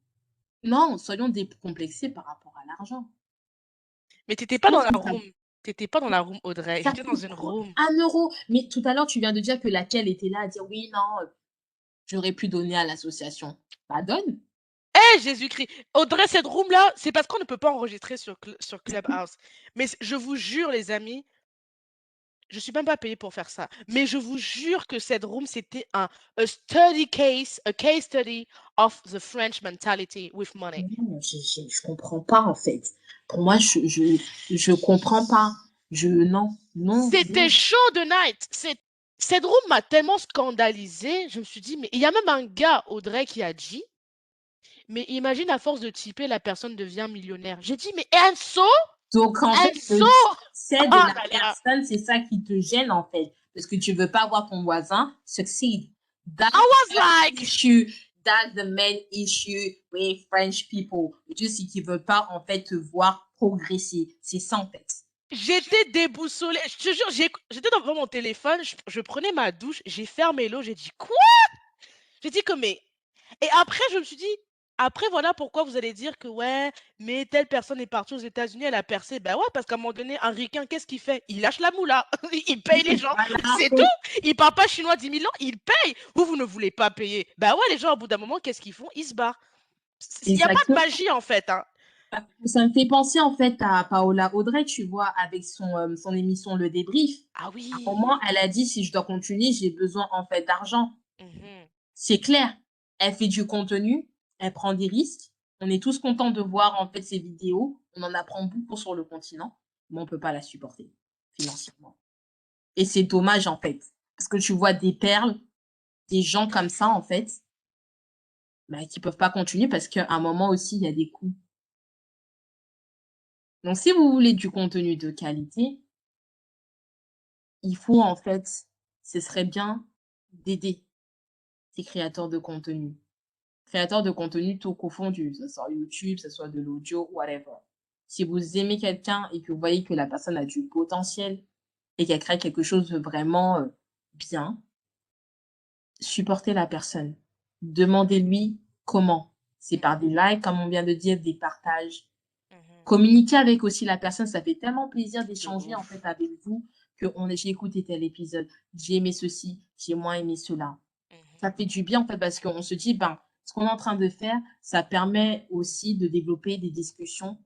non, soyons décomplexés par rapport à l'argent. Mais t'étais Je pas dans pense la que room. T'étais pas dans la room, Audrey. ça J'étais dans coûte une quoi? room. 1 euro. Mais tout à l'heure, tu viens de dire que laquelle était là à dire oui, non, j'aurais pu donner à l'association. Bah, donne. Eh, Jésus-Christ! Audrey, cette room-là, c'est parce qu'on ne peut pas enregistrer sur Clubhouse. Mais je vous jure, les amis, je suis même pas payée pour faire ça. Mais je vous jure que cette room, c'était a study case, a case study of the French mentality with money. Non, je comprends pas, en fait. Pour moi, je comprends pas. Non, non, C'était non. chaud de night. Cette room m'a tellement scandalisée. Je me suis dit, mais il y a même un gars, Audrey, qui a dit, mais imagine à force de typer, la personne devient millionnaire. J'ai dit, mais Enso, Donc, en fait, Enso! le succès de Ah la là là! personne, c'est ça qui te gêne, en fait. Parce que tu veux pas voir ton voisin succeed. That's I was the like, issue. That's the main issue with French people. Juste, c'est qu'ils veulent pas, en fait, te voir progresser. C'est ça, en fait. j'étais déboussolée. Je te jure, j'étais devant mon téléphone, je prenais ma douche, j'ai fermé l'eau, j'ai dit quoi? J'ai dit que mais. Et après, je me suis dit, après, voilà pourquoi vous allez dire que ouais, mais telle personne est partie aux États-Unis, elle a percé. Ben ouais, parce qu'à un moment donné, un ricain, qu'est-ce qu'il fait? Il lâche la moula, il paye les gens, Voilà. c'est tout. Il parle pas chinois 10 000 ans, il paye. Vous ne voulez pas payer. Ben ouais, les gens, au bout d'un moment, qu'est-ce qu'ils font? Ils se barrent. Il y a pas de Exactement. magie, en fait, hein. Ça me fait penser en fait à Paola Audrey, tu vois, avec son émission Le Débrief. Ah À un oui! moment, elle a dit, si je dois continuer, j'ai besoin en fait d'argent. Mmh. C'est clair. Elle fait du contenu, elle prend des risques. On est tous contents de voir en fait ses vidéos. On en apprend beaucoup sur le continent, mais on peut pas la supporter financièrement. Et c'est dommage en fait, parce que tu vois des perles, des gens comme ça en fait, bah, qui peuvent pas continuer parce qu'à un moment aussi, il y a des coûts. Donc si vous voulez du contenu de qualité, il faut en fait, ce serait bien d'aider ces créateurs de contenu. Créateurs de contenu tout confondu, que ce soit YouTube, que ce soit de l'audio, whatever. Si vous aimez quelqu'un et que vous voyez que la personne a du potentiel et qu'elle crée quelque chose de vraiment bien, supportez la personne. Demandez-lui comment. C'est par des Mmh. likes, comme on vient de dire, des partages. Mmh. Communiquer avec aussi la personne, ça fait tellement plaisir De d'échanger en fait ouf. avec vous que j'ai écouté tel épisode, j'ai aimé ceci, j'ai moins aimé cela. Ça Mmh. fait du bien en fait parce qu'on se dit, ben, ce qu'on est en train de faire, ça permet aussi de développer des discussions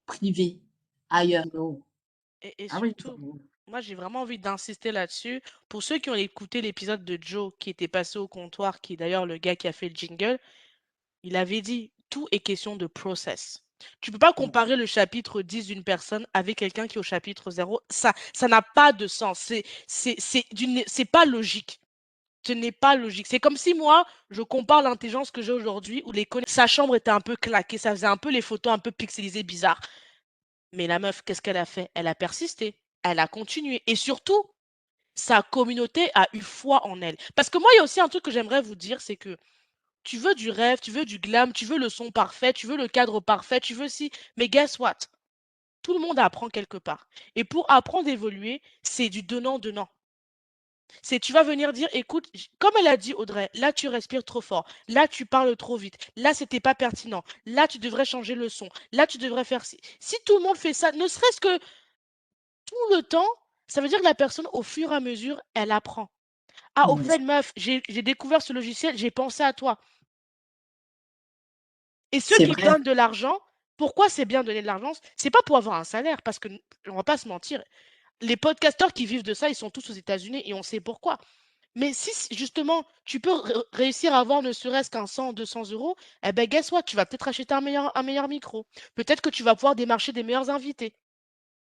privées ailleurs. Oh. Et Ah oui, surtout, moi, j'ai vraiment envie d'insister là-dessus. Pour ceux qui ont écouté l'épisode de Joe qui était passé au comptoir, qui est d'ailleurs le gars qui a fait le jingle, il avait dit, tout est question de process. Tu peux pas comparer le chapitre 10 d'une personne avec quelqu'un qui est au chapitre 0. Ça n'a pas de sens. C'est pas logique. Ce n'est pas logique. C'est comme si moi, je compare l'intelligence que j'ai aujourd'hui, où sa chambre était un peu claquée, ça faisait un peu les photos un peu pixelisées, bizarres. Mais la meuf, qu'est-ce qu'elle a fait? Elle a persisté. Elle a continué. Et surtout, sa communauté a eu foi en elle. Parce que moi, il y a aussi un truc que j'aimerais vous dire, c'est que tu veux du rêve, tu veux du glam, tu veux le son parfait, tu veux le cadre parfait, tu veux si. Mais guess what? Tout le monde apprend quelque part. Et pour apprendre, évoluer, c'est du donnant-donnant. C'est tu vas venir dire, écoute, comme elle a dit Audrey, là tu respires trop fort, là tu parles trop vite, là c'était pas pertinent, là tu devrais changer le son, là tu devrais faire ci. Si tout le monde fait ça, ne serait-ce que tout le temps, ça veut dire que la personne, au fur et à mesure, elle apprend. Ah, au fait, yes. meuf, j'ai découvert ce logiciel, j'ai pensé à toi. Et ceux C'est qui vrai. donnent de l'argent, pourquoi c'est bien de donner de l'argent? C'est pas pour avoir un salaire, parce que on va pas se mentir. Les podcasteurs qui vivent de ça, ils sont tous aux États-Unis et on sait pourquoi. Mais si justement tu peux réussir à avoir ne serait-ce qu'un 100, 200 euros, eh ben guess what, tu vas peut-être acheter un meilleur micro. Peut-être que tu vas pouvoir démarcher des meilleurs invités.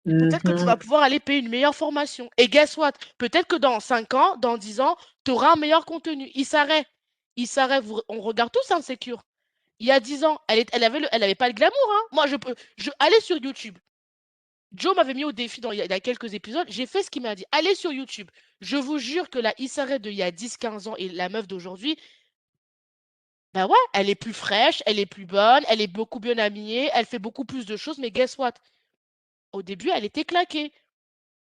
Peut-être que tu vas Mhm. pouvoir aller payer une meilleure formation. Et guess what? Peut-être que dans 5 ans, dans 10 ans, tu auras un meilleur contenu. Il s'arrête. Il s'arrête. On regarde tous Insécure. Il y a 10 ans, elle avait pas le glamour. Hein. Moi, allez sur YouTube. Joe m'avait mis au défi il y a quelques épisodes. J'ai fait ce qu'il m'a dit. Allez sur YouTube. Je vous jure que la Issaré de il y a 10, 15 ans et la meuf d'aujourd'hui, ben ouais, elle est plus fraîche, elle est plus bonne, elle est beaucoup bien habillée, elle fait beaucoup plus de choses. Mais guess what? Au début, elle était claquée.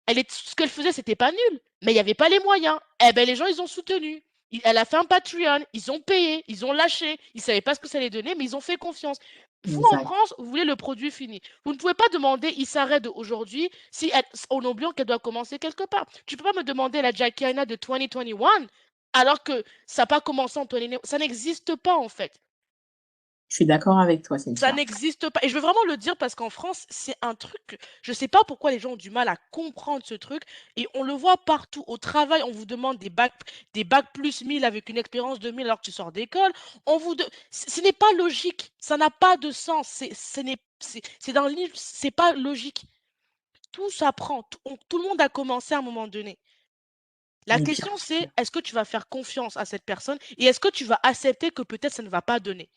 Ce qu'elle faisait, c'était pas nul, mais il n'y avait pas les moyens. Eh ben, les gens, ils ont soutenu. Elle a fait un Patreon, ils ont payé, ils ont lâché. Ils savaient pas ce que ça allait donner, mais ils ont fait confiance. Vous, en Exact. France, vous voulez le produit fini. Vous ne pouvez pas demander Issa aujourd'hui si en oubliant qu'elle doit commencer quelque part. Tu peux pas me demander la Jackiana de 2021 alors que ça n'a pas commencé en 2021. Ça n'existe pas, en fait. Je suis d'accord avec toi, Ça Cynthia. n'existe pas. Et je veux vraiment le dire parce qu'en France, c'est un truc. Je sais pas pourquoi les gens ont du mal à comprendre ce truc. Et on le voit partout. Au travail, on vous demande des bacs plus 1000 avec une expérience de 1000 alors que tu sors d'école. Ce n'est pas logique. Ça n'a pas de sens. C'est dans le livre, c'est pas logique. Tout s'apprend. Tout le monde a commencé à un moment donné. La Mais bien question, c'est sûr. est-ce que tu vas faire confiance à cette personne et est-ce que tu vas accepter que peut-être ça ne va pas donner?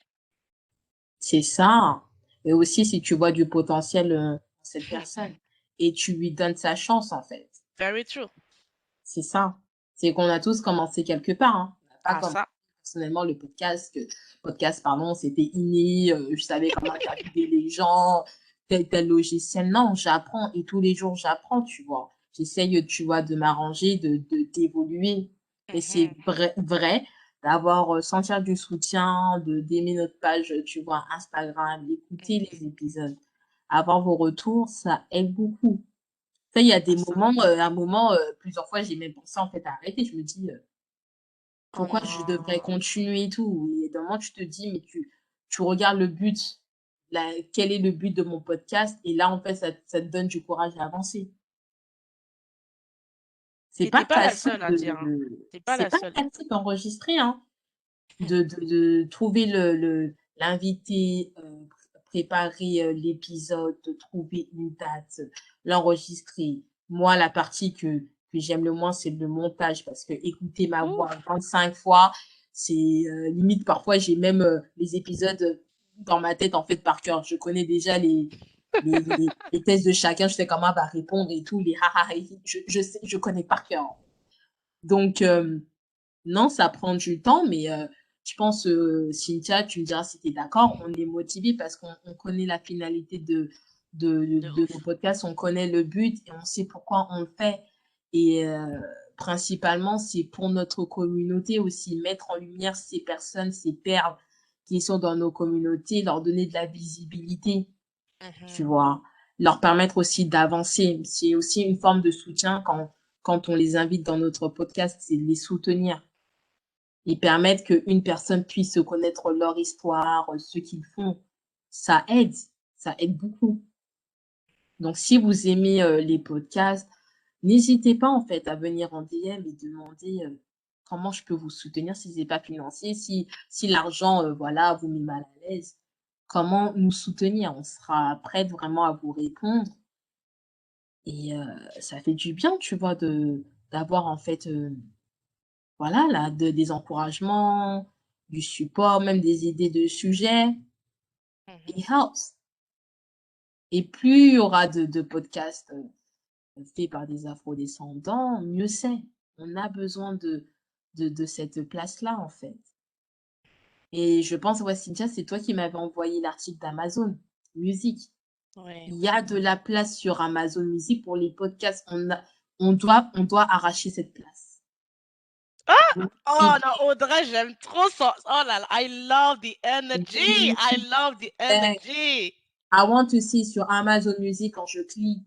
C'est ça. Et aussi, si tu vois du potentiel dans cette personne et tu lui donnes sa chance, en fait. Very true. C'est ça. C'est qu'on a tous commencé quelque part. Hein. On n'a pas Ah, commencé ça. personnellement le podcast, pardon, c'était inné. Je savais comment interviewer les gens, tel logiciel. Non, j'apprends et tous les jours j'apprends, tu vois. J'essaye, tu vois, de m'arranger, d'évoluer. Et c'est Mhm. vrai d'avoir sentir du soutien, d'aimer notre page, tu vois, Instagram, d'écouter Mhm. les épisodes, avoir vos retours, ça aide beaucoup. Ça, il y a des Ah, ça. moments, un moment, plusieurs fois, j'ai même pensé en fait à arrêter. Je me dis, Oh pourquoi je devrais non. continuer et tout. Et d'un moment, tu te dis, mais tu regardes le but, quel est le but de mon podcast, et là, en fait, ça te donne du courage à avancer. C'est Et t'es pas pas la facile seule à dire, hein. T'es pas c'est la pas seule. facile d'enregistrer, hein, de trouver l'invité, préparer l'épisode, de trouver une date, l'enregistrer. Moi, la partie que j'aime le moins, c'est le montage, parce que écouter ma voix Ouf. 25 fois, c'est limite parfois j'ai même les épisodes dans ma tête en fait par cœur. Je connais déjà les tests de chacun, je sais comment elle va répondre et tout, les ha ha, je sais, je connais par cœur. Donc, non, ça prend du temps, mais je pense, Cynthia, tu me diras si tu es d'accord, on est motivé parce qu'on connaît la finalité De de nos ouf. podcasts, on connaît le but et on sait pourquoi on le fait. Et principalement, c'est pour notre communauté aussi, mettre en lumière ces personnes, ces perles qui sont dans nos communautés, leur donner de la visibilité, tu Mhm. vois, leur permettre aussi d'avancer. C'est aussi une forme de soutien quand on les invite dans notre podcast, c'est de les soutenir et permettre qu'une personne puisse connaître leur histoire, ce qu'ils font. Ça aide, ça aide beaucoup. Donc, si vous aimez les podcasts, n'hésitez pas en fait à venir en DM et demander comment je peux vous soutenir si c'est pas financier, si l'argent, voilà, vous met mal à l'aise. Comment nous soutenir? On sera prête vraiment à vous répondre. Et ça fait du bien, tu vois, d'avoir en fait, voilà, là, des encouragements, du support, même des idées de sujets. Mhm. It helps. Et plus il y aura de podcasts faits par des afro-descendants, mieux c'est. On a besoin de cette place-là, en fait. Et je pense, ouais, Cynthia, c'est toi qui m'avais envoyé l'article d'Amazon Music. Ouais. Il y a de la place sur Amazon Music pour les podcasts. On doit arracher cette place. Oh Et, non, Audrey, j'aime trop ça. Oh là là, I love the energy. I love the energy. I want to see sur Amazon Music, quand je clique,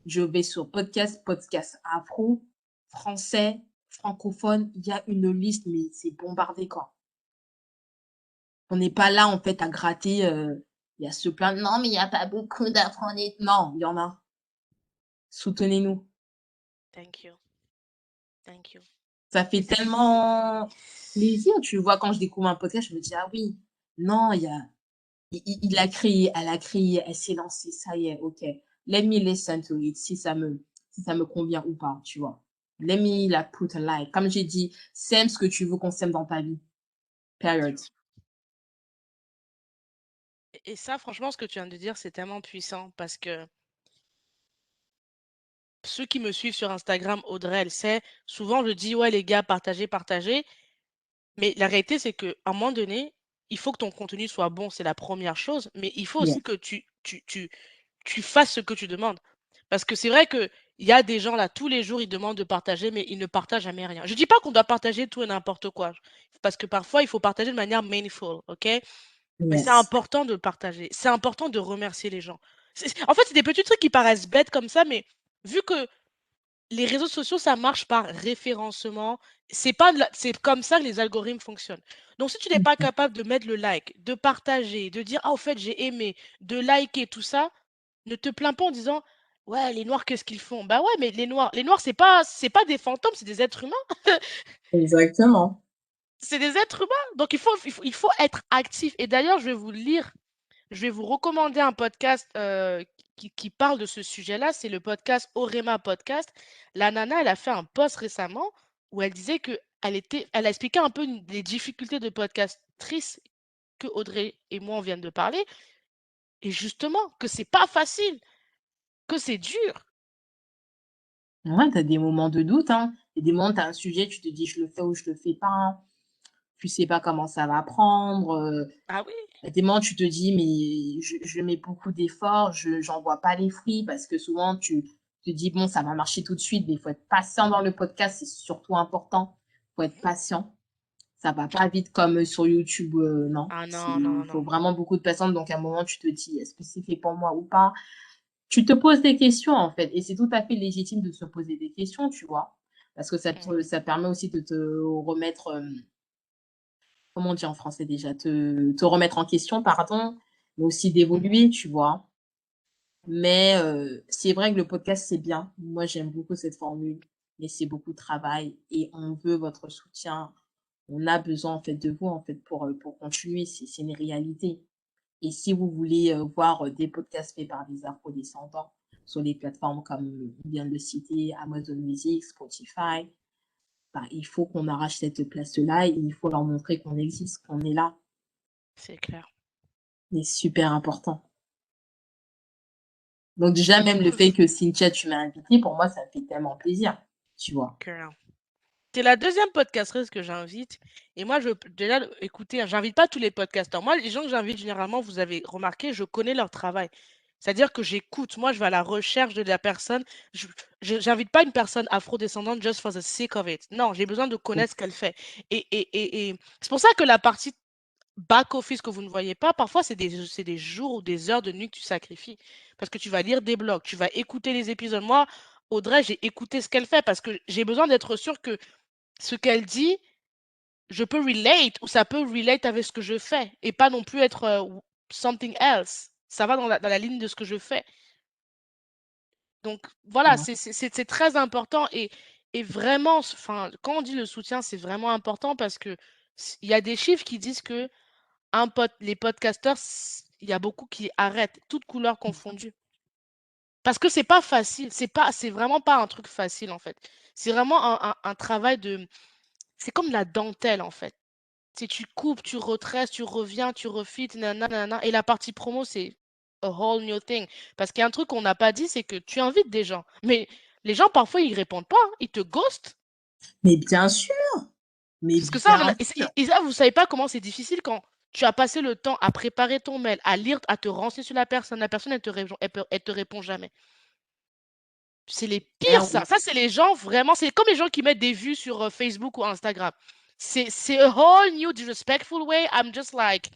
je vais sur podcast, podcast afro, français, francophone, il y a une liste, mais c'est bombardé, quoi. On n'est pas là, en fait, à gratter, il y a ce plein, non, mais il n'y a pas beaucoup d'afro. Non, il y en a. Soutenez-nous. Thank you. Thank you. Ça fait tellement plaisir, tu vois, quand je découvre un podcast, je me dis, ah oui, non, il a créé, elle a créé, elle s'est lancée, ça y est, ok. Let me listen to it, si ça me convient ou pas, tu vois. Let me like put a like. Comme j'ai dit, sème ce que tu veux qu'on sème dans ta vie. Period. True. Et ça, franchement, ce que tu viens de dire, c'est tellement puissant parce que ceux qui me suivent sur Instagram, Audrey, elle sait, souvent je dis, ouais, les gars, partagez, partagez. Mais la réalité, c'est qu'à un moment donné, il faut que ton contenu soit bon, c'est la première chose, mais il faut Yeah. aussi que tu fasses ce que tu demandes. Parce que c'est vrai que il y a des gens là, tous les jours, ils demandent de partager, mais ils ne partagent jamais rien. Je dis pas qu'on doit partager tout et n'importe quoi, parce que parfois, il faut partager de manière meaningful, ok? Mais c'est Yes. important de partager. C'est important de remercier les gens. En fait, c'est des petits trucs qui paraissent bêtes comme ça, mais vu que les réseaux sociaux, ça marche par référencement. C'est comme ça que les algorithmes fonctionnent. Donc, si tu n'es pas capable de mettre le like, de partager, de dire, ah, au fait, j'ai aimé, de liker tout ça, ne te plains pas en disant, ouais, les noirs, qu'est-ce qu'ils font? Bah ouais, mais les noirs, c'est pas des fantômes, c'est des êtres humains. Exactement. C'est des êtres humains. Donc, il faut être actif. Et d'ailleurs, je vais vous recommander un podcast qui parle de ce sujet-là. C'est le podcast Orema Podcast. La nana, elle a fait un post récemment où elle disait que elle a expliqué un peu les difficultés de podcastrice que Audrey et moi on vient de parler. Et justement, que c'est pas facile, que c'est dur. Ouais, t'as des moments de doute, hein. Il y a des moments, t'as un sujet, tu te dis, je le fais ou je le fais pas. Tu sais pas comment ça va prendre. Ah oui, Il y a des moments, tu te dis, mais je mets beaucoup d'efforts, j'en vois pas les fruits parce que souvent, tu te dis, bon, ça va marcher tout de suite, mais il faut être patient dans le podcast, c'est surtout important. Il faut être patient. Ça va pas vite comme sur YouTube, non. ah non, non, Il faut non. vraiment beaucoup de patience. Donc, à un moment, tu te dis, est-ce que c'est fait pour moi ou pas? Tu te poses des questions, en fait. Et c'est tout à fait légitime de se poser des questions, tu vois. Parce que Mm. ça permet aussi de te remettre comment on dit en français déjà? Te remettre en question, pardon, mais aussi d'évoluer, tu vois? Mais c'est vrai que le podcast, c'est bien. Moi, j'aime beaucoup cette formule, mais c'est beaucoup de travail et on veut votre soutien. On a besoin, en fait, de vous, en fait, pour continuer. C'est une réalité. Et si vous voulez voir des podcasts faits par des afro-descendants sur les plateformes comme on vient de le citer, Amazon Music, Spotify, bah, il faut qu'on arrache cette place-là et il faut leur montrer qu'on existe, qu'on est là. C'est clair. C'est super important. Donc déjà, Du même le coup, fait que Cynthia, tu m'as invité, pour moi, ça me fait tellement plaisir, tu vois. girl. T'es la deuxième podcasteuse que j'invite. Et moi, je déjà, écoutez, hein, j'invite pas tous les podcasteurs. Moi, les gens que j'invite, généralement, vous avez remarqué, je connais leur travail. C'est-à-dire que j'écoute. Moi, je vais à la recherche de la personne. J'invite pas une personne afro-descendante just for the sake of it. Non, j'ai besoin de connaître ce qu'elle fait. Et c'est pour ça que la partie back office que vous ne voyez pas, parfois, c'est des jours ou des heures de nuit que tu sacrifies. Parce que tu vas lire des blogs, tu vas écouter les épisodes. Moi, Audrey, j'ai écouté ce qu'elle fait parce que j'ai besoin d'être sûre que ce qu'elle dit, je peux relate ou ça peut relate avec ce que je fais et pas non plus être something else. Ça va dans la ligne de ce que je fais. Donc voilà, Ouais. c'est très important et vraiment, enfin, quand on dit le soutien, c'est vraiment important parce que il y a des chiffres qui disent que les podcasteurs, il y a beaucoup qui arrêtent, toutes couleurs confondues. Parce que c'est pas facile, c'est vraiment pas un truc facile en fait. C'est vraiment un travail c'est comme de la dentelle en fait. Si tu coupes, tu retresses, tu reviens, tu refites, nanana, nanana. Et la partie promo, c'est a whole new thing. Parce qu'il y a un truc qu'on n'a pas dit, c'est que tu invites des gens. Mais les gens, parfois, ils répondent pas, hein. Ils te ghostent. Mais bien sûr, mais Parce que ça, bien sûr. et ça, vous savez pas comment c'est difficile quand tu as passé le temps à préparer ton mail, à lire, à te renseigner sur la personne. La personne, elle te répond jamais. C'est les pires, Hein, ça. Ça, c'est les gens vraiment. C'est comme les gens qui mettent des vues sur Facebook ou Instagram. C'est a whole new disrespectful way. I'm just like,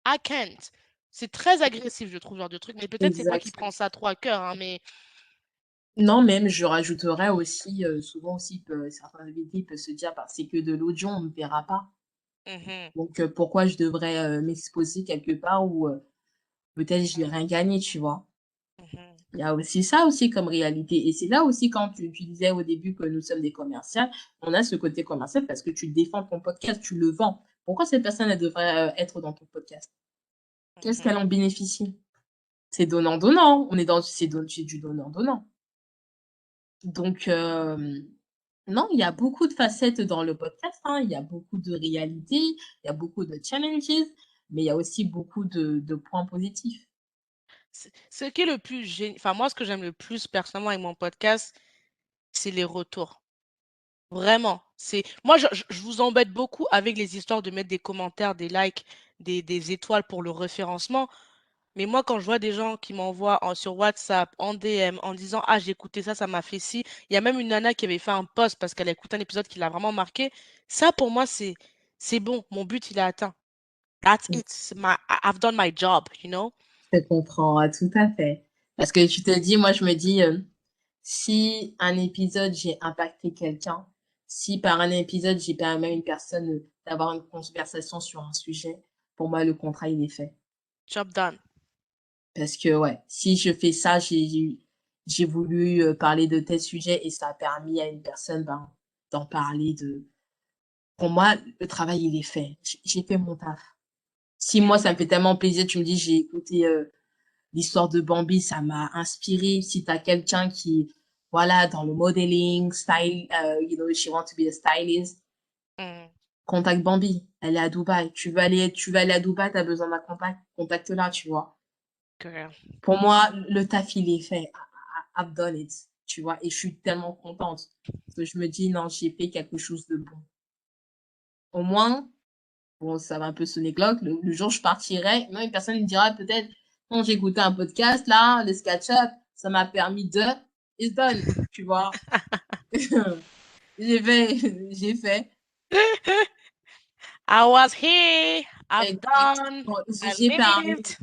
I can't. C'est très agressif, je trouve, ce genre de truc. Mais peut-être c'est moi qui exact. prends ça trop à cœur, hein, mais Non, même je rajouterais aussi, souvent aussi, certains invités peuvent se dire, bah, c'est que de l'audio, on ne me verra pas. mhm, Donc pourquoi je devrais m'exposer quelque part où peut-être je n'ai rien gagné, tu vois. mhm, Il y a aussi ça aussi comme réalité. Et c'est là aussi quand tu disais au début que nous sommes des commerciales, on a ce côté commercial parce que tu défends ton podcast, tu le vends. Pourquoi cette personne, elle devrait être dans ton podcast? Qu'est-ce mhm. qu'elle en bénéficie? C'est donnant-donnant. On est dans, c'est du donnant-donnant. Donc, non, il y a beaucoup de facettes dans le podcast, hein. Il y a beaucoup de réalités, il y a beaucoup de challenges, mais il y a aussi beaucoup de points positifs. Ce qui est le plus génial, enfin, moi, ce que j'aime le plus personnellement avec mon podcast, c'est les retours. Vraiment. Moi, je vous embête beaucoup avec les histoires de mettre des commentaires, des likes, des étoiles pour le référencement. Mais moi, quand je vois des gens qui m'envoient sur WhatsApp, en DM, en disant, ah, j'ai écouté ça, ça m'a fait ci. Il y a même une nana qui avait fait un post parce qu'elle a écouté un épisode qui l'a vraiment marqué. Ça, pour moi, c'est bon. Mon but, il est atteint. That's it. I've done my job, you know? Je te comprends, tout à fait. Parce que tu te dis, moi, je me dis, si un épisode, j'ai impacté quelqu'un, si par un épisode, j'ai permis à une personne d'avoir une conversation sur un sujet, pour moi, le contrat, il est fait. Job done. Parce que, ouais, si je fais ça, j'ai voulu parler de tel sujet et ça a permis à une personne, ben, d'en parler de. Pour moi, le travail, il est fait. J'ai fait mon taf. Si moi, True. ça me fait tellement plaisir, tu me dis, j'ai écouté l'histoire de Bambi, ça m'a inspiré. Si tu as quelqu'un qui, voilà, dans le modeling, style, you know, she want to be a stylist, Mm, contacte Bambi. Elle est à Dubaï. Tu veux aller à Dubaï, tu as besoin d'un contact, contacte-la, tu vois. girl. Pour moi, le taf, il est fait. I've done it, tu vois. Et je suis tellement contente. Parce que je me dis, non, j'ai fait quelque chose de bon. Au moins, bon, ça va un peu sonner glauque. Le jour où je partirai, même une personne me dira peut-être, quand j'ai écouté un podcast, là, le SketchUp, ça m'a permis de, it's done, tu vois. J'ai fait, j'ai fait. I was here. I've Exact. done. Bon, I j'ai permis. lived.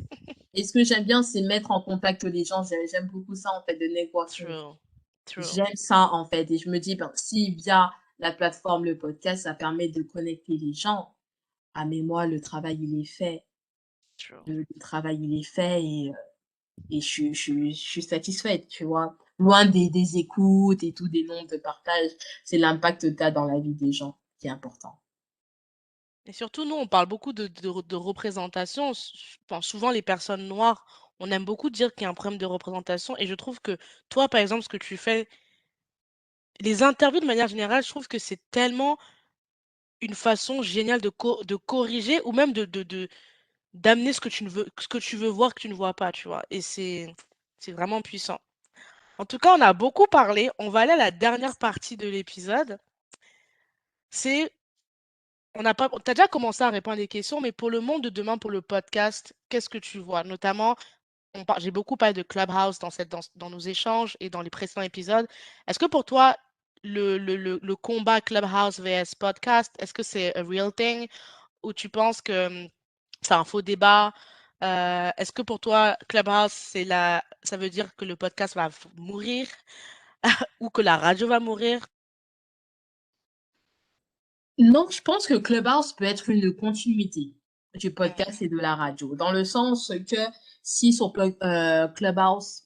Et ce que j'aime bien, c'est mettre en contact les gens. J'aime beaucoup ça, en fait, de networking. True. True. J'aime ça, en fait. Et je me dis, ben, si via la plateforme, le podcast, ça permet de connecter les gens, ah mais moi le travail il est fait, True. le travail il est fait et je suis satisfaite, tu vois? Loin des écoutes et tout, des nombres de partages, c'est l'impact que tu as dans la vie des gens qui est important. Et surtout, nous, on parle beaucoup de représentation. Enfin, souvent, les personnes noires, on aime beaucoup dire qu'il y a un problème de représentation. Et je trouve que toi, par exemple, ce que tu fais, les interviews de manière générale, je trouve que c'est tellement une façon géniale de corriger ou même d'amener ce que tu veux voir que tu ne vois pas, tu vois. Et c'est vraiment puissant. En tout cas, on a beaucoup parlé. On va aller à la dernière partie de l'épisode. C'est, on n'a pas, t'as déjà commencé à répondre à des questions, mais pour le monde de demain, pour le podcast, qu'est-ce que tu vois? Notamment, j'ai beaucoup parlé de Clubhouse dans nos échanges et dans les précédents épisodes. Est-ce que pour toi, le combat Clubhouse vs podcast, est-ce que c'est a real thing ou tu penses que c'est un faux débat? Est-ce que pour toi, Clubhouse, ça veut dire que le podcast va mourir ou que la radio va mourir? Non, je pense que Clubhouse peut être une continuité du Mm, podcast et de la radio, dans le sens que si sur Clubhouse,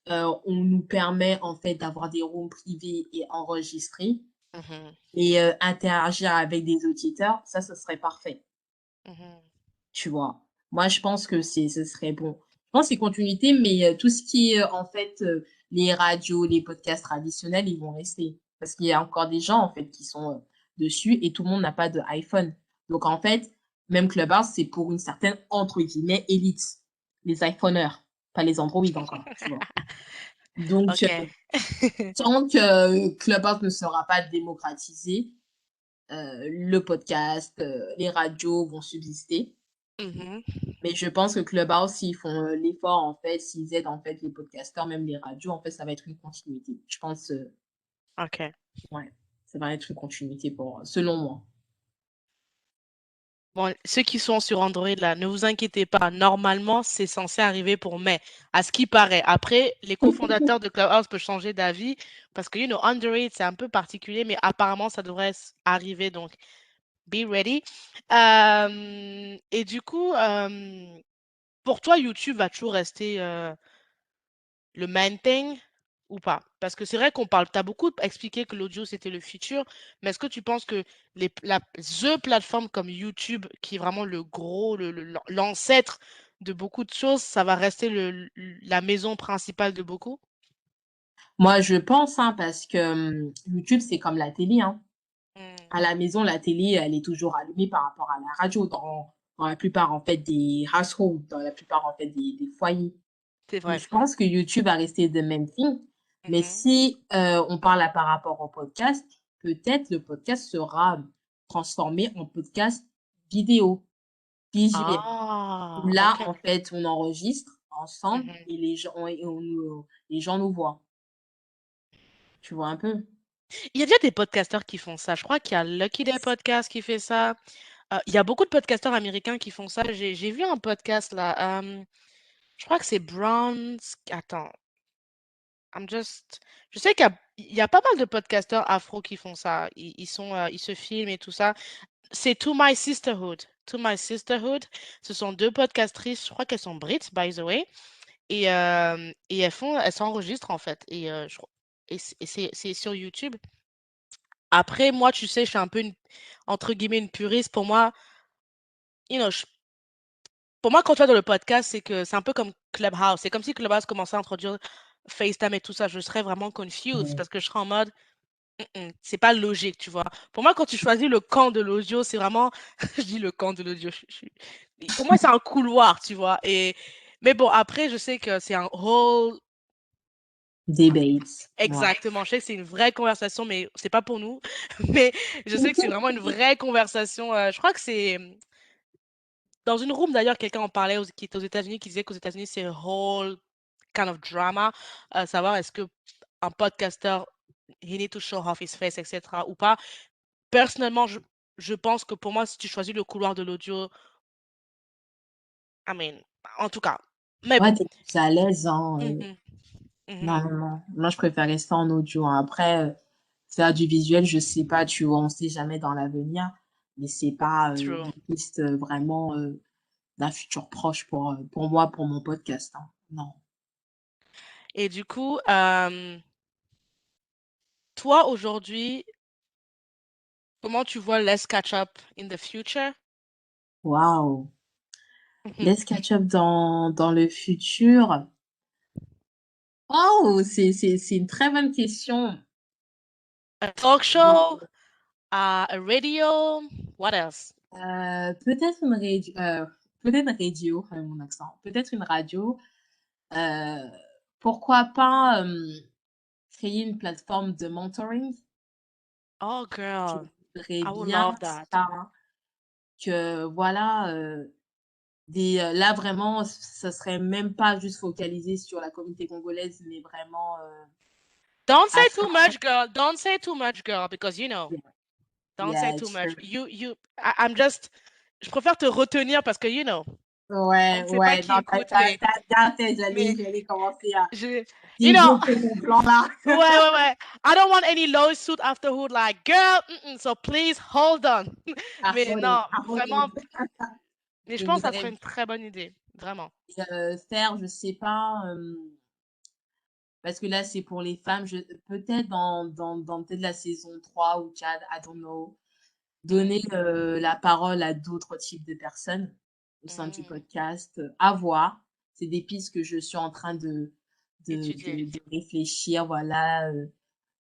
on nous permet en fait d'avoir des rooms privés et enregistrés mhm, et interagir avec des auditeurs, ça serait parfait. mhm. Tu vois? Moi, je pense que ce serait bon. Je pense que c'est continuité, mais tout ce qui est, en fait, les radios, les podcasts traditionnels, ils vont rester. Parce qu'il y a encore des gens, en fait, qui sont dessus et tout le monde n'a pas de iPhone. Donc, en fait, même Clubhouse, c'est pour une certaine, entre guillemets, élite. Les iPhoneurs, pas les Android encore, tu vois. Donc, Ok. tant que Clubhouse ne sera pas démocratisé, le podcast, les radios vont subsister. Mhm, Mais je pense que Clubhouse, s'ils font l'effort, en fait, s'ils aident, en fait, les podcasteurs, même les radios, en fait, ça va être une continuité. Je pense, ok. ouais, ça va être une continuité selon moi. Bon, ceux qui sont sur Android là, ne vous inquiétez pas. Normalement, c'est censé arriver pour mai, à ce qui paraît. Après, les cofondateurs de Clubhouse peuvent changer d'avis parce que, Android, c'est un peu particulier, mais apparemment, ça devrait arriver. Donc, be ready. Et du coup, pour toi, YouTube va toujours rester le main thing ou pas? Parce que c'est vrai qu'on parle, tu as beaucoup expliqué que l'audio c'était le futur, mais est-ce que tu penses que the plateforme comme YouTube, qui est vraiment le gros, l'ancêtre de beaucoup de choses, ça va rester la maison principale de beaucoup? Moi, je pense, hein, parce que YouTube, c'est comme la télé, hein. Hmm, À la maison, la télé, elle est toujours allumée par rapport à la radio dans la plupart, en fait, des households, dans la plupart, en fait, des foyers. c'est Donc, vrai. je pense que YouTube va rester the même thing. Mais Mhm. si on parle par rapport au podcast, peut-être le podcast sera transformé en podcast vidéo, visuel. Où Ah, là, ok. en fait, on enregistre ensemble Mhm. et les gens nous voient. Tu vois un peu? Il y a déjà des podcasteurs qui font ça. Je crois qu'il y a Lucky Day Podcast qui fait ça. Il y a beaucoup de podcasteurs américains qui font ça. J'ai vu un podcast là. Je crois que c'est Brown. Attends, I'm just. Je sais il y a pas mal de podcasteurs afro qui font ça. Ils se filment et tout ça. C'est To My Sisterhood. To My Sisterhood. Ce sont deux podcastrices. Je crois qu'elles sont brites, by the way. Et elles s'enregistrent en fait. Et c'est sur YouTube. Après, moi, tu sais, je suis un peu entre guillemets, une puriste. Pour moi, you know, pour moi, quand tu vas dans le podcast, c'est que c'est un peu comme Clubhouse. C'est comme si Clubhouse commençait à introduire FaceTime et tout ça. Je serais vraiment confused Ouais. parce que je serais en mode, c'est pas logique, tu vois. Pour moi, quand tu choisis le camp de l'audio, c'est vraiment, je dis le camp de l'audio. Pour moi, c'est un couloir, tu vois. Mais bon, après, je sais que c'est un whole. Debate. Ouais. Exactement. Je sais que c'est une vraie conversation, mais c'est pas pour nous. Mais je sais que c'est vraiment une vraie conversation. Je crois que c'est dans une room d'ailleurs, quelqu'un en parlait qui était aux États-Unis, qui disait qu'aux États-Unis, c'est whole kind of drama, savoir est-ce que un podcasteur, he need to show off his face, etc. ou pas. Personnellement, je pense que pour moi, si tu choisis le couloir de l'audio, I mean, en tout cas. Mais Ouais, bon. t'es plus à l'aise, hein. Mhm, Non, mhm. non, non. Moi, je préfère rester en audio, hein. Après, faire du visuel, je sais pas, tu vois, on sait jamais dans l'avenir. mais c'est pas True. une piste vraiment d'un futur proche pour moi, pour mon podcast, hein. Non. Et du coup, toi aujourd'hui, comment tu vois Let's Catch Up in the future? Waouh! Mhm. Let's catch up dans le futur. Oh, c'est une très bonne question. A talk show, a radio, what else? Peut-être une radio, peut-être radio, mon accent, peut-être une radio. Euh, Pourquoi pas créer une plateforme de mentoring? Oh Je girl, voudrais I would bien love that. ça, que voilà, là vraiment, ça serait même pas juste focalisé sur la communauté congolaise, mais vraiment Don't say too Afrique. much, girl. Don't say too much, girl, because you know, Yeah, don't say yeah, too much. true. I'm just, je préfère te retenir parce que, on Ouais, ne sait pas ouais, qui non, écoute, t'as bien fait, mais, j'allais commencer à je, you know, développer mon plan là. ouais, ouais, ouais. I don't want any lawsuit afterward, like, girl, so please hold on. Mais non, À vraiment, Hollywood. mais je Je pense que ça voudrais serait une très bonne idée, vraiment. faire, je sais pas, parce que là, c'est pour les femmes, peut-être dans peut-être la saison 3 ou 4, I don't know, donner Mm, la parole à d'autres types de personnes au sein du mm. podcast, à voir. C'est des pistes que je suis en train Étudier. de réfléchir, voilà,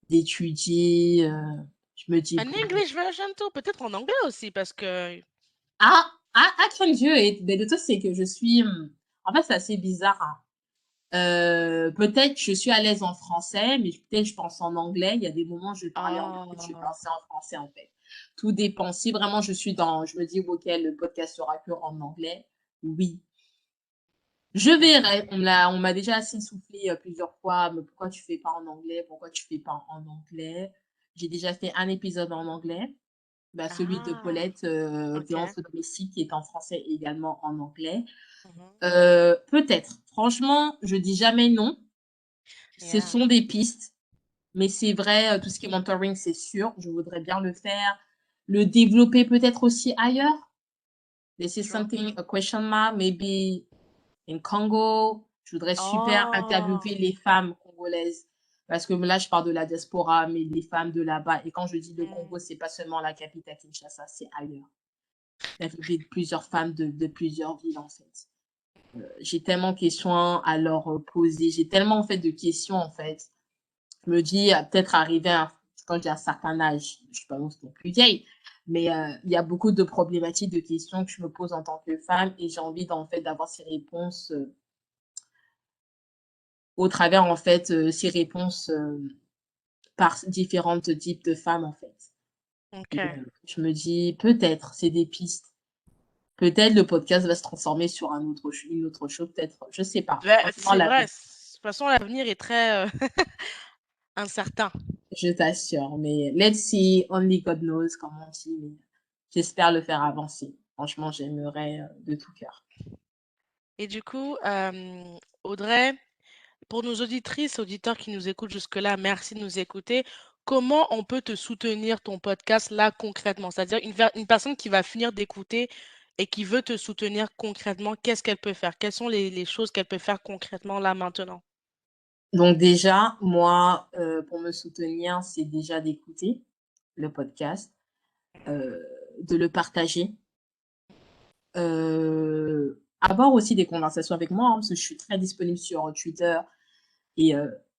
d'étudier. Je me dis, An English version too, peut-être en anglais aussi, parce que, craint Dieu, et ben, de tout, c'est que je suis. En fait, c'est assez bizarre, hein. Peut-être que je suis à l'aise en français, mais peut-être je pense en anglais. Il y a des moments où je vais parler anglais, je vais oh, penser en français, en fait. Tout dépend. Si vraiment je me dis, OK, le podcast sera que en anglais, oui. Je ok. verrai. On m'a déjà assez soufflé plusieurs fois, mais pourquoi tu fais pas en anglais? Pourquoi tu fais pas en anglais? J'ai déjà fait un épisode en anglais. Bah, celui de Ah, Paulette, ok. Violence domestique, qui est en français et également en anglais. Mhm. Peut-être. Franchement, je dis jamais non. Ce Yeah. sont des pistes, mais c'est vrai, tout ce qui est mentoring, c'est sûr. Je voudrais bien le faire. Le développer peut-être aussi ailleurs. This is True. something, a question mark, maybe in Congo. Je voudrais super Oh, interviewer les femmes congolaises. Parce que là, je parle de la diaspora, mais les femmes de là-bas. Et quand je dis le Congo, mm. c'est pas seulement la capitale Kinshasa, c'est ailleurs. Interviewer plusieurs femmes de plusieurs villes, en fait. J'ai tellement de questions à leur poser. J'ai tellement, en fait, de questions, en fait. Je me dis, peut-être arriver quand j'ai un certain âge, je suis pas non plus vieille, mais il y a beaucoup de problématiques, de questions que je me pose en tant que femme et j'ai envie, en fait, d'avoir ces réponses au travers, en fait, ces réponses par différents types de femmes, en fait. Et ok. je me dis, peut-être, c'est des pistes. Peut-être le podcast va se transformer sur une autre chose, peut-être, je sais pas. Ben, Franchement, c'est vrai. l'avenir, De toute façon, l'avenir est très incertain. je t'assure. Mais let's see, only God knows, comme on dit. Mais j'espère le faire avancer. Franchement, j'aimerais de tout cœur. Et du coup, Audrey, pour nos auditrices, auditeurs qui nous écoutent jusque-là, merci de nous écouter. Comment on peut te soutenir ton podcast là concrètement? C'est-à-dire une personne qui va finir d'écouter et qui veut te soutenir concrètement, qu'est-ce qu'elle peut faire? Quelles sont les choses qu'elle peut faire concrètement là maintenant? Donc déjà, moi, pour me soutenir, c'est déjà d'écouter le podcast, euh, de le partager, avoir aussi des conversations avec moi, hein, parce que je suis très disponible sur Twitter et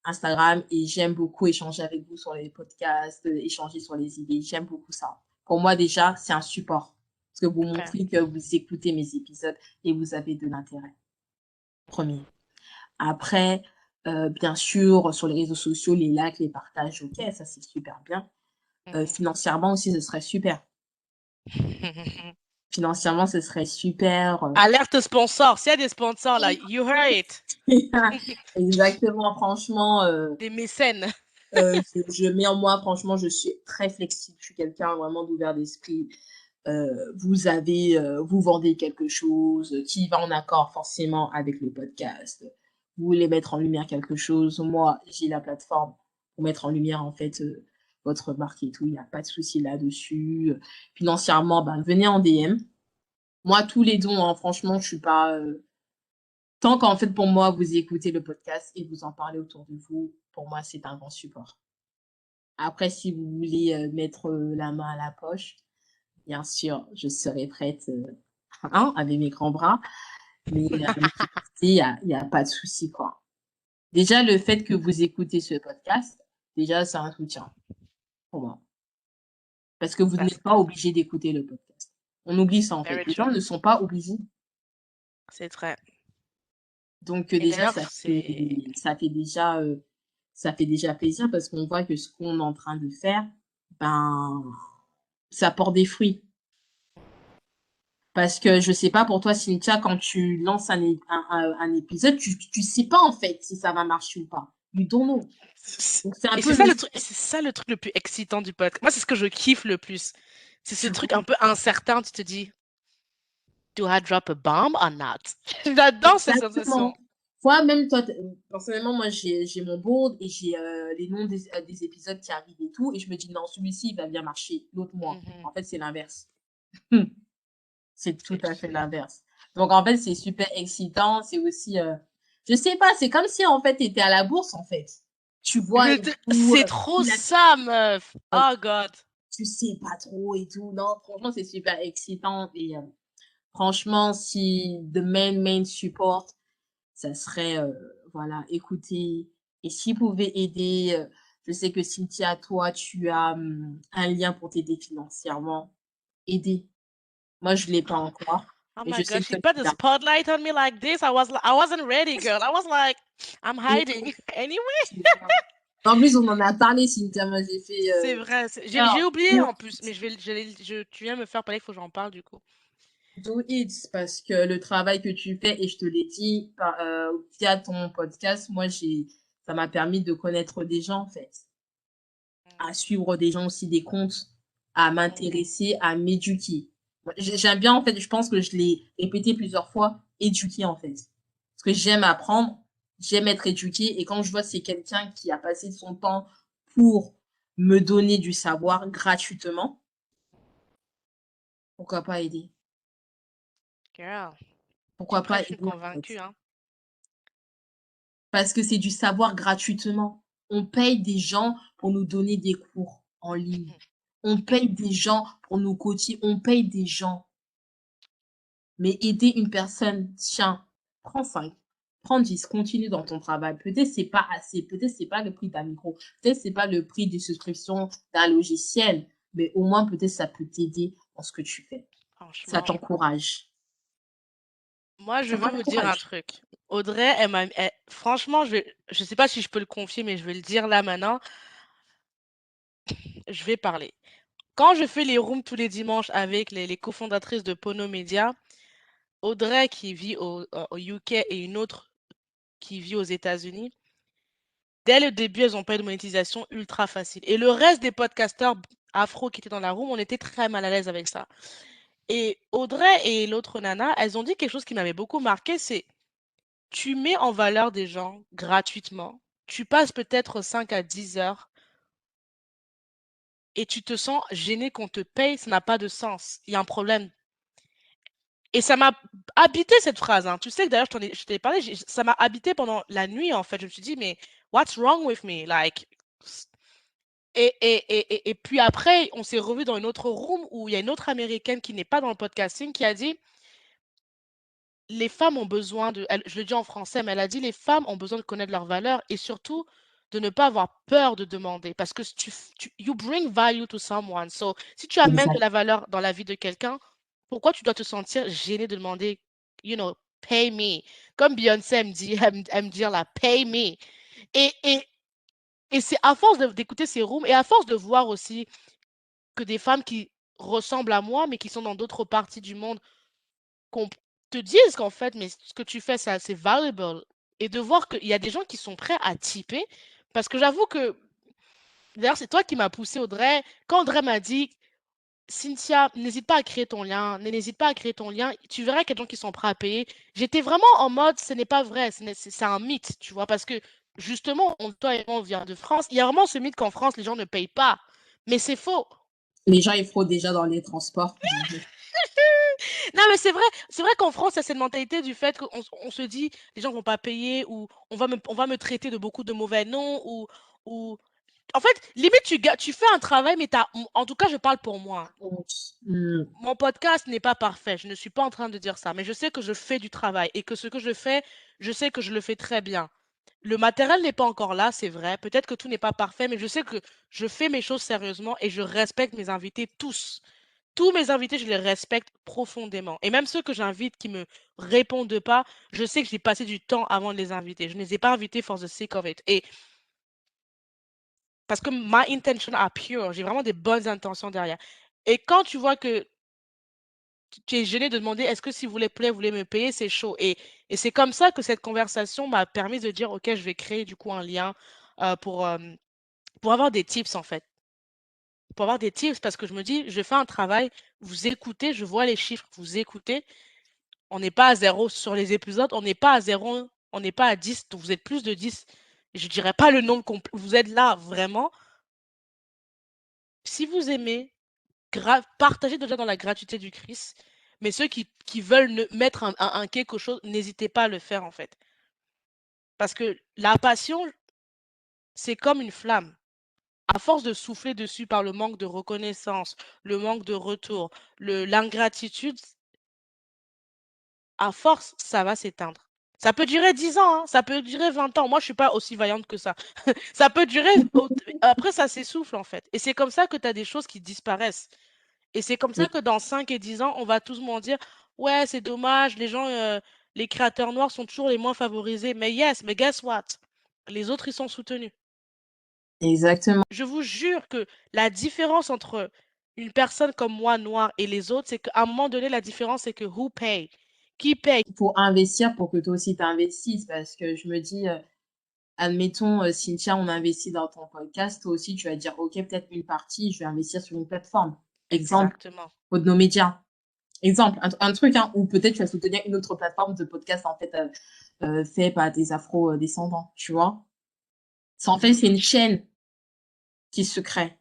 Instagram et j'aime beaucoup échanger avec vous sur les podcasts, échanger sur les idées. J'aime beaucoup ça. Pour moi, déjà, c'est un support. Parce que vous Ok. montrez que vous écoutez mes épisodes et vous avez de l'intérêt. Premier. Après, bien sûr, sur les réseaux sociaux, les likes, les partages, ok, ça c'est super bien. Mhm. Financièrement aussi, ce serait super. Financièrement, ce serait super. Alerte sponsor. S'il y a des sponsors là, you heard it. Exactement, franchement, Des mécènes. je mets en moi, franchement, je suis très flexible. Je suis quelqu'un vraiment d'ouvert d'esprit. Vous vendez quelque chose qui va en accord forcément avec le podcast. Vous voulez mettre en lumière quelque chose. Moi, j'ai la plateforme pour mettre en lumière, en fait, votre marque et tout, il n'y a pas de souci là-dessus. Financièrement, ben, venez en DM. Moi, tous les dons, hein, franchement, je suis pas. Tant qu'en fait, pour moi, vous écoutez le podcast et vous en parlez autour de vous, pour moi, c'est un grand support. Après, si vous voulez mettre la main à la poche, bien sûr, je serai prête hein, avec mes grands bras. Mais il y a pas de souci, quoi. Déjà, le fait que vous écoutez ce podcast, déjà, c'est un soutien pour moi. Parce que vous That's n'êtes pas good. obligé d'écouter le podcast. On oublie ça, en fait. Very Les true. gens ne sont pas obligés. C'est vrai. Donc, Et déjà, d'ailleurs, c'est... ça fait déjà plaisir parce qu'on voit que ce qu'on est en train de faire, ben, ça porte des fruits. Parce que je sais pas pour toi, Cynthia, quand tu lances un épisode, tu sais pas en fait si ça va marcher ou pas. You don't know. Donc c'est un Et peu le c'est ça le truc le plus excitant du podcast. Moi, c'est ce que je kiffe le plus. C'est ce tu truc vois. un peu incertain, tu te dis, do I drop a bomb or not? J'adore cette sensation. Exactement. Toi, même toi, personnellement, moi, j'ai mon board et j'ai les noms des épisodes qui arrivent et tout. Et je me dis, non, celui-ci, il va bien marcher. L'autre, moi. Mhm. En fait, c'est l'inverse. C'est tout C'est à fait true. l'inverse. Donc, en fait, c'est super excitant. C'est aussi, je sais pas, c'est comme si, en fait, tu étais à la bourse, en fait. Tu vois et tout, C'est trop il a, ça, meuf. Oh, God. tu sais pas trop et tout. Non, franchement, c'est super excitant. Et franchement, si the main support, ça serait, voilà, écouter. Et si vous pouvez aider, je sais que Cynthia, toi, tu as un lien pour t'aider financièrement. Aider. Moi, je l'ai pas encore. Oh Mais my je sais que gosh, she toi, put tu the l'as. spotlight on me like this. I wasn't ready, girl. I was like, I'm hiding. Anyway, Tu vois. En plus, on en a parlé, Cynthia. Moi, j'ai fait. c'est vrai. J'ai Alors, oublié do en plus, mais tu viens me faire parler, il faut que j'en parle du coup. do it, parce que le travail que tu fais, et je te l'ai dit via ton podcast, moi, ça m'a permis de connaître des gens, en fait, à suivre des gens aussi, des comptes, à Mhm. m'intéresser, à m'éduquer. J'aime bien, en fait, je pense que je l'ai répété plusieurs fois, éduquer, en fait. Parce que j'aime apprendre, j'aime être éduqué, et quand je vois c'est quelqu'un qui a passé son temps pour me donner du savoir gratuitement, pourquoi pas aider? Girl, tu Pourquoi pas prêches une aider, en fait? convaincue, hein. Parce que c'est du savoir gratuitement. On paye des gens pour nous donner des cours en ligne. On paye des gens pour nous coacher. On paye des gens. Mais aider une personne, tiens, prends 5, prends 10, continue dans ton travail. Peut-être c'est pas assez, peut-être c'est pas le prix d'un micro, peut-être c'est pas le prix de souscription d'un logiciel, mais au moins peut-être ça peut t'aider dans ce que tu fais. Ça Franchement, t'encourage. moi, je Ça veux vous dire un m'encourage. truc. Audrey, franchement, je sais pas si je peux le confier, mais je vais le dire là maintenant. Je vais parler. Quand je fais les rooms tous les dimanches avec les cofondatrices de Pono Media, Audrey qui vit au UK et une autre qui vit aux États-Unis, dès le début, elles ont pas eu de monétisation ultra facile. Et le reste des podcasteurs afro qui étaient dans la room, on était très mal à l'aise avec ça. Et Audrey et l'autre nana, elles ont dit quelque chose qui m'avait beaucoup marqué, c'est tu mets en valeur des gens gratuitement, tu passes peut-être 5 à 10 heures et tu te sens gêné qu'on te paye, ça n'a pas de sens. Il y a un problème. Et ça m'a habité cette phrase, hein. Tu sais que d'ailleurs, je t'ai parlé, ça m'a habité pendant la nuit, en fait. Je me suis dit, mais what's wrong with me? Like, et puis après, on s'est revu dans une autre room où il y a une autre américaine qui n'est pas dans le podcasting qui a dit, les femmes ont besoin je le dis en français, mais elle a dit, les femmes ont besoin de connaître leurs valeurs et surtout de ne pas avoir peur de demander parce que you bring value to someone. So, si tu amènes de Exact. la valeur dans la vie de quelqu'un, pourquoi tu dois te sentir gêné de demander, pay me? Comme Beyoncé aime dire là, pay me. Et, et, et c'est à force d'écouter ces rooms et à force de voir aussi que des femmes qui ressemblent à moi, mais qui sont dans d'autres parties du monde, qu'on te dise qu'en fait, mais ce que tu fais, ça, c'est valuable. Et de voir qu'il y a des gens qui sont prêts à typer. Parce que j'avoue que, d'ailleurs, c'est toi qui m'as poussé, Audrey. Quand Audrey m'a dit, Cynthia, n'hésite pas à créer ton lien, n'hésite pas à créer ton lien, tu verras qu'il y a des gens qui sont prêts à payer. J'étais vraiment en mode, ce n'est pas vrai, c'est un mythe, tu vois, parce que justement, toi et moi, on vient de France. Il y a vraiment ce mythe qu'en France, les gens ne payent pas. Mais c'est faux. Les gens, ils fraudent déjà dans les transports. Non, mais c'est vrai qu'en France, il y a cette mentalité du fait qu'on se dit, les gens vont pas payer ou on va me traiter de beaucoup de mauvais noms ou, en fait, limite, tu fais un travail, mais en tout cas, je parle pour moi, hein. Mmh. Mon podcast n'est pas parfait. Je ne suis pas en train de dire ça, mais je sais que je fais du travail et que ce que je fais, je sais que je le fais très bien. Le matériel n'est pas encore là, c'est vrai. Peut-être que tout n'est pas parfait, mais je sais que je fais mes choses sérieusement et je respecte mes invités tous. Tous mes invités, je les respecte profondément. Et même ceux que j'invite qui me répondent pas, je sais que j'ai passé du temps avant de les inviter. Je ne les ai pas invités for the sake of it. Et parce que my intentions are pure, j'ai vraiment des bonnes intentions derrière. Et quand tu vois que tu es gêné de demander est-ce que s'il vous plaît, vous voulez me payer, c'est chaud. Et c'est comme ça que cette conversation m'a permis de dire, OK, je vais créer du coup un lien euh, pour, euh, pour avoir des tips en fait. Pour avoir des tips parce que je me dis, je fais un travail, vous écoutez, je vois les chiffres, vous écoutez. On n'est pas à zéro sur les épisodes, on n'est pas à zéro, on n'est pas à 10, donc vous êtes plus de 10. Je dirais pas le nombre complet, vous êtes là vraiment. Si vous aimez, partagez déjà dans la gratuité du Christ. Mais ceux qui veulent mettre un quelque chose, n'hésitez pas à le faire en fait. Parce que la passion, c'est comme une flamme. À force de souffler dessus par le manque de reconnaissance, le manque de retour, l'ingratitude, à force, ça va s'éteindre. Ça peut durer 10 ans, hein, ça peut durer 20 ans. Moi, je suis pas aussi vaillante que ça. Ça peut durer, après, ça s'essouffle en fait. Et c'est comme ça que tu as des choses qui disparaissent. Et c'est comme ça Mais que dans 5 et 10 ans, on va tous m'en dire, ouais, c'est dommage, les créateurs noirs sont toujours les moins favorisés. Mais yes, mais guess what? Les autres, ils sont soutenus. exactement. Je vous jure que la différence entre une personne comme moi, noire, et les autres, c'est qu'à un moment donné, la différence, c'est que who pay? Qui paye? Il faut investir pour que toi aussi tu investisses parce que je me dis, admettons, Cynthia, on investit dans ton podcast, toi aussi tu vas dire: «OK, peut-être une partie, je vais investir sur une plateforme». Exemple, Exactement. Podnomédia. Exemple, un truc, hein, ou peut-être tu vas soutenir une autre plateforme de podcast en fait, fait par des afro, descendants, tu vois? C'est en fait, c'est une chaîne qui se crée.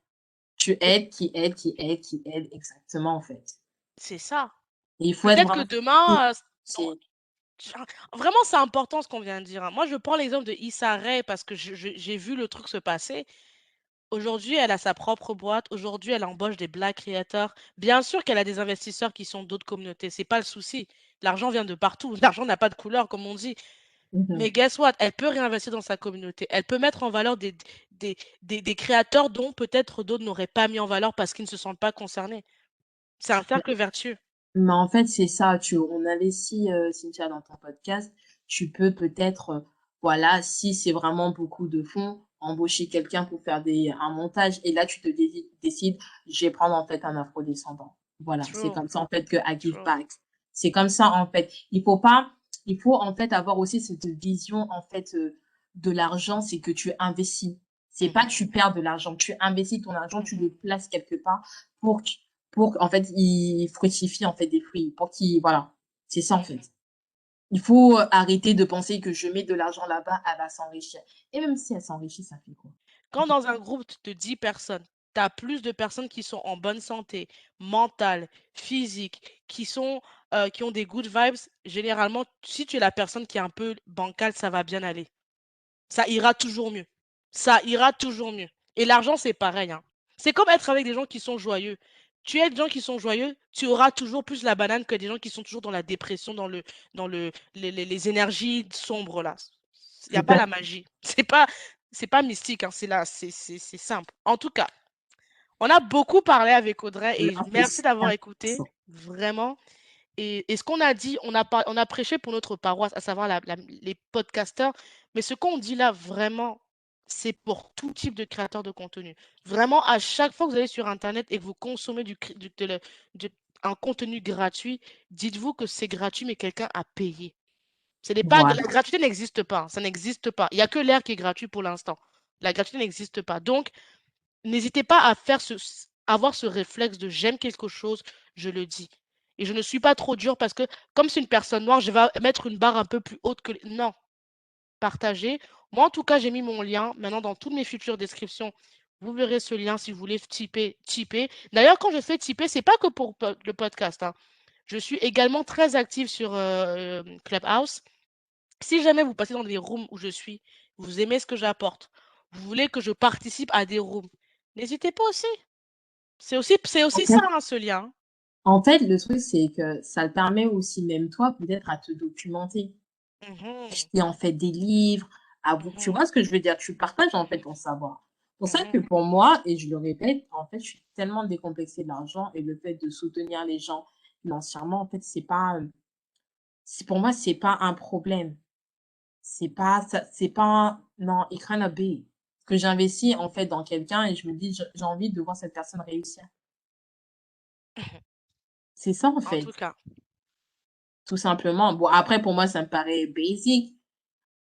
Tu aides, qui aide, qui aide, qui aide, exactement en fait. C'est ça. Et il faut être Peut-être que vraiment mmh, demain, on- c'est vraiment, c'est important ce qu'on vient de dire, hein. Moi, je prends l'exemple de Issa Rae parce que j'ai vu le truc se passer. Aujourd'hui, elle a sa propre boîte. Aujourd'hui, elle embauche des black creators. Bien sûr qu'elle a des investisseurs qui sont d'autres communautés. C'est pas le souci. L'argent vient de partout. L'argent n'a pas de couleur, comme on dit. mmh Mais guess what? Elle peut réinvestir dans sa communauté. Elle peut mettre en valeur des, des créateurs dont peut-être d'autres n'auraient pas mis en valeur parce qu'ils ne se sentent pas concernés. C'est un cercle vertueux. Mais en fait, c'est ça, tu on investit, Cynthia, dans ton podcast, tu peux peut-être, voilà, si c'est vraiment beaucoup de fonds, embaucher quelqu'un pour faire un montage et là, tu te décides: «Je vais prendre, en fait, un afro-descendant». Voilà, c'est True, comme ça, en fait, que I give true. back. C'est comme ça, en fait. Il faut, en fait, avoir aussi cette vision, en fait, de l'argent, c'est que tu investis. C'est pas Mhm, tu perds de l'argent, tu investis ton argent, tu mhm. le places quelque part pour en fait, il fructifie, en fait, des fruits, pour qu'il voilà, c'est ça, en fait. Mhm. Il faut, arrêter de penser que je mets de l'argent là-bas, elle va s'enrichir et même si elle s'enrichit, ça fait quoi? Quand dans un groupe de 10 personnes, tu as plus de personnes qui sont en bonne santé, mentale, physique, qui ont des good vibes, généralement, si tu es la personne qui est un peu bancale, ça va bien aller. Ça ira toujours mieux. Ça ira toujours mieux. Et l'argent, c'est pareil, hein. C'est comme être avec des gens qui sont joyeux. Tu es des gens qui sont joyeux, tu auras toujours plus la banane que des gens qui sont toujours dans la dépression, les énergies sombres là. Il n'y a Tout pas à la magie. C'est pas mystique, hein, c'est là, c'est simple. En tout cas, on a beaucoup parlé avec Audrey et Là, merci d'avoir écouté, 100. vraiment. Et ce qu'on a dit, on a prêché pour notre paroisse, à savoir les podcasteurs, mais ce qu'on dit là, vraiment, c'est pour tout type de créateur de contenu. Vraiment, à chaque fois que vous allez sur Internet et que vous consommez de- un contenu gratuit, dites-vous que c'est gratuit, mais quelqu'un a payé. Ce n'est pas, Voilà, la gratuité n'existe pas, ça n'existe pas. Il n'y a que l'air qui est gratuit pour l'instant. La gratuité n'existe pas. Donc, n'hésitez pas à avoir ce réflexe de j'aime quelque chose, je le dis. Et je ne suis pas trop dur parce que comme c'est une personne noire, je vais mettre une barre un peu plus haute que... Non, partagez. Moi, en tout cas, j'ai mis mon lien. Maintenant, dans toutes mes futures descriptions, Vous verrez ce lien si vous voulez typer. D'ailleurs, quand je fais typer, c'est pas que pour le podcast, hein. Je suis également très active sur Clubhouse. Si jamais vous passez dans des rooms où je suis, vous aimez ce que j'apporte, vous voulez que je participe à des rooms, n'hésitez pas aussi. C'est En aussi ça, fait hein, ce lien. en fait, le truc, c'est que ça te permet aussi, même toi, peut-être à te documenter. Mhm, Acheter, en fait, des livres, à vous tu mhm, vois ce que je veux dire? Tu partages, en fait, ton savoir. C'est pour ça que mhm. pour moi, et je le répète, en fait, je suis tellement décomplexée de l'argent et le fait de soutenir les gens financièrement, en fait, c'est pour moi, c'est pas un problème. C'est pas ça, c'est pas non, it cannot be. Que j'investis, en fait, dans quelqu'un et je me dis: J'ai envie de voir cette personne réussir». C'est ça, en En tout fait, cas, tout simplement. Bon, après, pour moi, ça me paraît basic,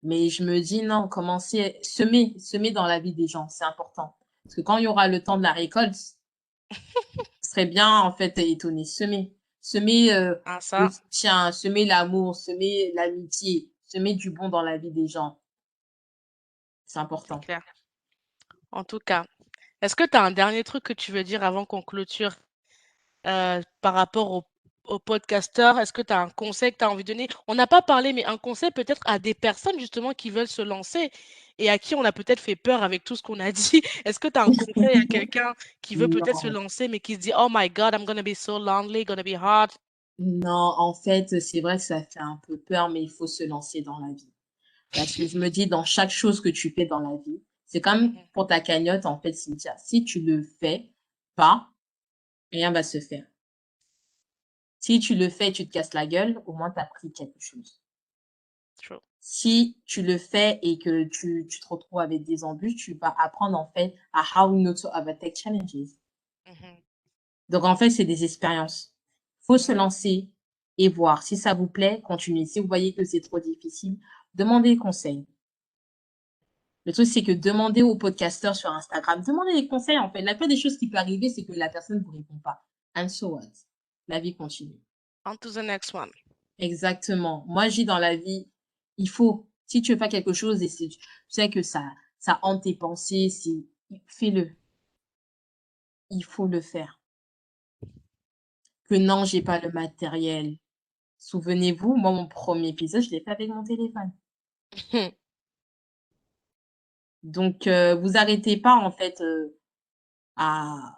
mais je me dis: «Non, commencer semer dans la vie des gens, c'est important». Parce que quand il y aura le temps de la récolte, ce serait bien, en fait, étonné. Semer, hein, le ça, soutien, semer l'amour, semer l'amitié, semer du bon dans la vie des gens, c'est c'est important. clair. En tout cas, est-ce que tu as un dernier truc que tu veux dire avant qu'on clôture par rapport aux podcasteurs? Est-ce que tu as un conseil que tu as envie de donner? On n'a pas parlé, mais un conseil peut-être à des personnes justement qui veulent se lancer et à qui on a peut-être fait peur avec tout ce qu'on a dit. Est-ce que tu as un conseil à quelqu'un qui veut peut-être se Non. lancer, mais qui se dit, Oh my God, I'm gonna be so lonely, gonna be hard. Non, en fait, c'est vrai que ça fait un peu peur, mais il faut se lancer dans la vie. Parce que je me dis, dans chaque chose que tu fais dans la vie, c'est comme Mhm. pour ta cagnotte, en fait, Cynthia. Si tu le fais pas, rien va se faire. Si tu le fais et tu te casses la gueule, au moins tu as pris quelque chose. True. Si tu le fais et que tu te retrouves avec des embûches, tu vas apprendre, en fait, à how not to overtake challenges. Mhm. Donc, en fait, c'est des expériences. Faut se Mhm. lancer et voir. Si ça vous plaît, continuez. Si vous voyez que c'est trop difficile, demandez conseil. Le truc, c'est que demandez aux podcasteurs sur Instagram, demandez des conseils, en fait. La plupart des choses qui peut arriver, c'est que la personne ne vous répond pas. And so what? La vie continue. On to the next one. Exactement. Moi, je dis dans la vie, il faut, si tu veux faire quelque chose et si tu sais que ça hante tes pensées, si, fais-le. Il faut le faire. Que non, j'ai pas le matériel. Souvenez-vous, moi, mon premier épisode, je l'ai fait avec mon téléphone. Donc, vous arrêtez pas, en fait, à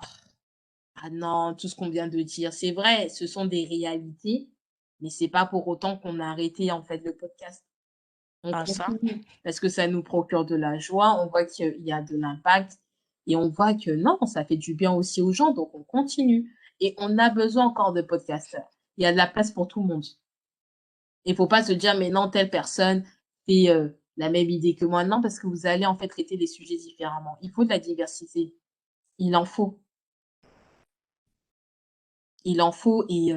«Ah non», tout ce qu'on vient de dire. C'est vrai, ce sont des réalités, mais c'est pas pour autant qu'on a arrêté, en fait, le podcast. On Ah, ça. continue parce que ça nous procure de la joie, on voit qu'il y a de l'impact et on voit que non, ça fait du bien aussi aux gens, donc on continue et on a besoin encore de podcasteurs. Il y a de la place pour tout le monde. Il faut pas se dire: «Mais non, telle personne fait, la même idée que moi». Non, parce que vous allez, en fait, traiter les sujets différemment. Il faut de la diversité. Il en faut. Il en faut et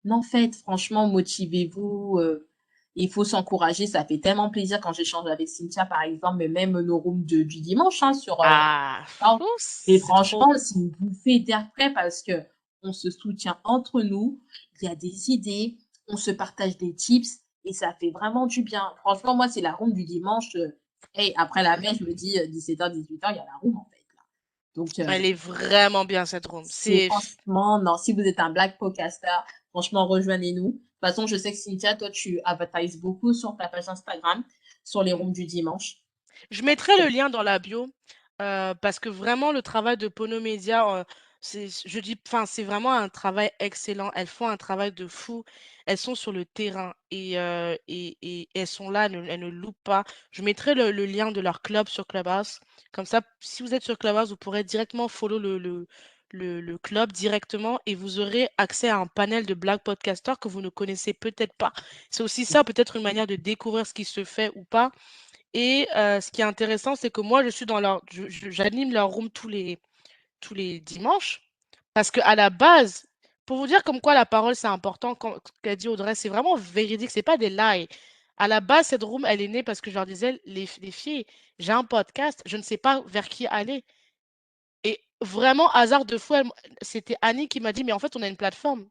non, faites, franchement, motivez-vous, il faut s'encourager. Ça fait tellement plaisir quand j'échange avec Cynthia, par exemple, mais même nos rooms du dimanche, hein, sur, Ah, Discord. ouh, Et c'est trop. franchement, c'est une bouffée d'air frais parce qu'on se soutient entre nous, il y a des idées, on se partage des tips et ça fait vraiment du bien. Franchement, moi, c'est la room du dimanche, hey, après la messe, je me dis, 17h-18h, il y a la room, en fait, là. Donc Elle est vraiment bien, cette room. c'est C'est franchement non, si vous êtes un black podcaster, franchement, rejoignez-nous. De toute façon, je sais que Cynthia, toi, tu advertises beaucoup sur ta page Instagram, sur les rooms du dimanche. Je mettrai le lien dans la bio parce que vraiment le travail de Pono Media, je dis, enfin, c'est vraiment un travail excellent. Elles font un travail de fou. Elles sont sur le terrain et elles sont là, elles ne loupent pas. Je mettrai le lien de leur club sur Clubhouse. Comme ça, si vous êtes sur Clubhouse, vous pourrez directement follow le club directement et vous aurez accès à un panel de black podcasters que vous ne connaissez peut-être pas. C'est aussi ça, peut-être une manière de découvrir ce qui se fait ou pas. Et ce qui est intéressant, c'est que moi, je suis dans leur j'anime leur room tous les dimanches parce qu'à la base, pour vous dire comme quoi la parole, c'est important, comme qu'a dit Audrey, c'est vraiment véridique, c'est pas des lies. À la base, cette room, elle est née parce que je leur disais: «Les filles, j'ai un podcast, je ne sais pas vers qui aller» et vraiment, hasard de fou, c'était Annie qui m'a dit: «Mais en fait, on a une plateforme».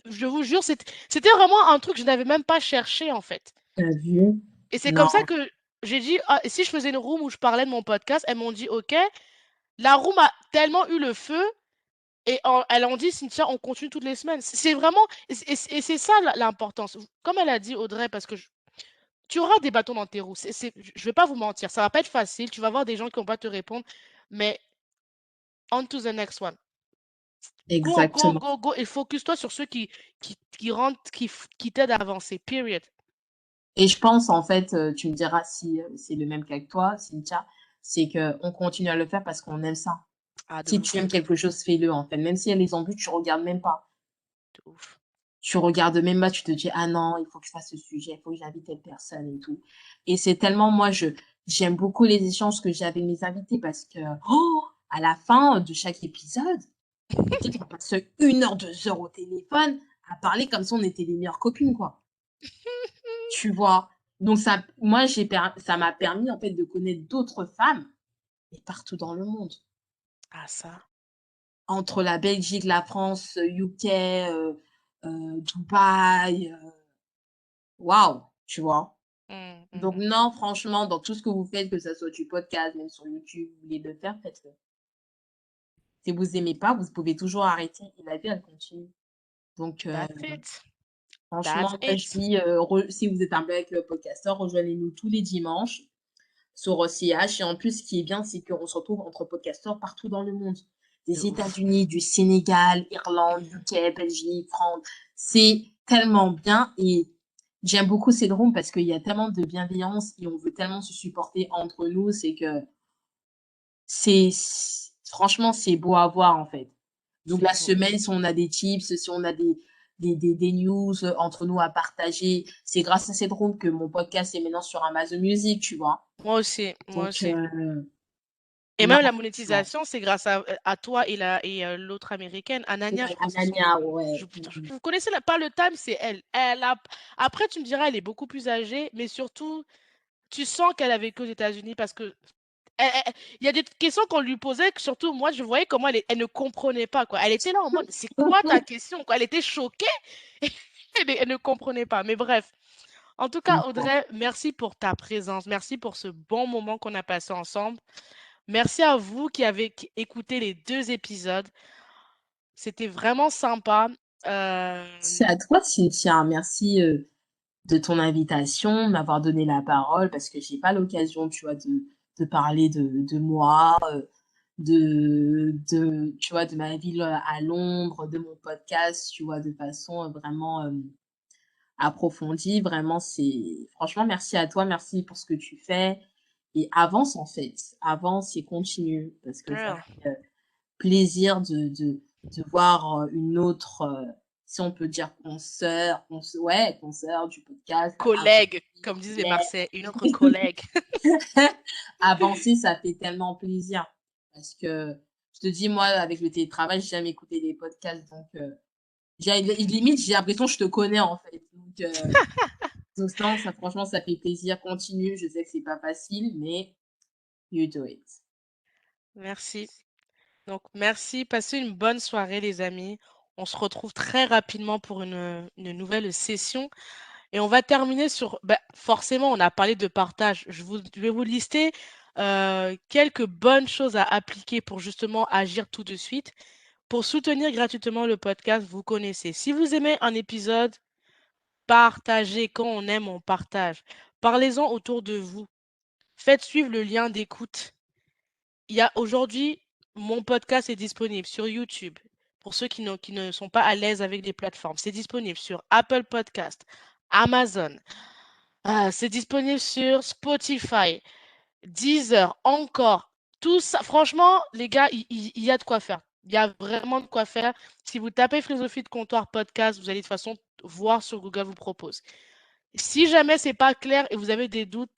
Je vous jure, c'était vraiment un truc que je n'avais même pas cherché, en fait. T'as vu? Et c'est comme Non, ça que j'ai dit, ah, et si je faisais une room où je parlais de mon podcast, elles m'ont dit OK. La room a tellement eu le feu et elle en dit, Cynthia, on continue toutes les semaines. C'est vraiment, et c'est ça l'importance. Comme elle a dit, Audrey, parce que tu auras des bâtons dans tes roues. Je vais pas vous mentir, ça va pas être facile. Tu vas voir des gens qui vont pas te répondre, mais on to the next one. Go, go, Exactement. go, go, et focus-toi sur ceux qui rentrent, qui t'aident à avancer. Period. Et je pense, en fait, tu me diras si c'est le même cas que toi, Cynthia, c'est qu'on continue à le faire parce qu'on aime ça. Ah, de Si tu ouf, aimes quelque chose, fais-le, en fait. Même s'il y a les embûches, tu regardes même pas. de ouf. Tu regardes même pas, tu te dis: «Ah non, il faut que je fasse ce sujet, il faut que j'invite telle personne et tout». Et c'est tellement moi, j'aime beaucoup les échanges que j'ai avec mes invités parce que, oh, à la fin de chaque épisode, peut-être on passe 1 heure, 2 heures au téléphone à parler comme si on était les meilleures copines, quoi. Tu vois? Donc moi, ça m'a permis, en fait, de connaître d'autres femmes, mais partout dans le monde. Ah, ça. Entre la Belgique, la France, UK, Dubaï, waouh, tu vois? Mm, Donc mm. non, franchement, dans tout ce que vous faites, que ça soit du podcast, même sur YouTube, vous voulez le faire, faites-le. Si vous aimez pas, vous pouvez toujours arrêter et la vie, elle continue. Donc That's it. franchement, That's moi, je it. dis, re si vous êtes un black podcasteur, rejoignez-nous tous les dimanches sur OCH. Et en plus, ce qui est bien, c'est qu'on se retrouve entre podcasteurs partout dans le monde. De Des ouf. États-Unis, du Sénégal, Irlande, UK, Belgique, France. C'est tellement bien et j'aime beaucoup ces rooms parce qu'il y a tellement de bienveillance et on veut tellement se supporter entre nous. C'est que franchement, c'est beau à voir en fait. Donc C'est la beau. semaine, si on a des tips, si on a des news entre nous à partager, c'est grâce à cette room que mon podcast est maintenant sur Amazon Music, tu vois. Moi aussi, moi Donc, aussi. Et non, même la franchement. monétisation, c'est grâce à toi et l'autre américaine, Anania, je Ouais, crois, c'est son Anania, nom. ouais. Vous connaissez pas le time, c'est elle. Après, tu me diras, elle est beaucoup plus âgée, mais surtout, tu sens qu'elle a vécu aux États-Unis parce que il y a des questions qu'on lui posait, que surtout moi, je voyais comment elle ne comprenait pas, quoi. Elle était là en mode, c'est quoi ta question, quoi. Elle était choquée. Elle ne comprenait pas. Mais bref. En tout cas, D'accord. Audrey, merci pour ta présence. Merci pour ce bon moment qu'on a passé ensemble. Merci à vous qui avez écouté les 2 épisodes. C'était vraiment sympa. C'est à toi, Cynthia. Merci de ton invitation, de m'avoir donné la parole parce que j'ai pas l'occasion, tu vois, de parler de moi, tu vois, de ma ville à Londres, de mon podcast, tu vois, de façon vraiment approfondie. Vraiment, franchement, merci à toi, merci pour ce que tu fais. Et avance, en fait. Avance et continue parce que ça Girl, fait plaisir de voir une autre, si on peut dire ouais, consoeur du podcast, collègue, comme disent les Marseillais, une autre collègue. avancer, ça fait tellement plaisir. Parce que je te dis, moi, avec le télétravail, j'ai jamais écouté des podcasts. Donc, limite, j'ai l'impression que je te connais, en fait. Donc non, ça, franchement, ça fait plaisir. Continue. Je sais que c'est pas facile, mais you do it. Merci. Donc, merci. Passez une bonne soirée, les amis. On se retrouve très rapidement pour une nouvelle session. Et on va terminer sur, bah, forcément, on a parlé de partage. Je vais vous lister quelques bonnes choses à appliquer pour justement agir tout de suite. Pour soutenir gratuitement le podcast, vous connaissez. Si vous aimez un épisode, partagez. Quand on aime, on partage. Parlez-en autour de vous. Faites suivre le lien d'écoute. Il y a aujourd'hui, mon podcast est disponible sur YouTube. Pour ceux qui ne sont pas à l'aise avec les plateformes, c'est disponible sur Apple Podcast, Amazon. C'est disponible sur Spotify, Deezer, encore. Tout ça, franchement, les gars, il y a de quoi faire. Il y a vraiment de quoi faire. Si vous tapez philosophie de comptoir podcast, vous allez de toute façon voir sur Google vous propose. Si jamais c'est pas clair et vous avez des doutes,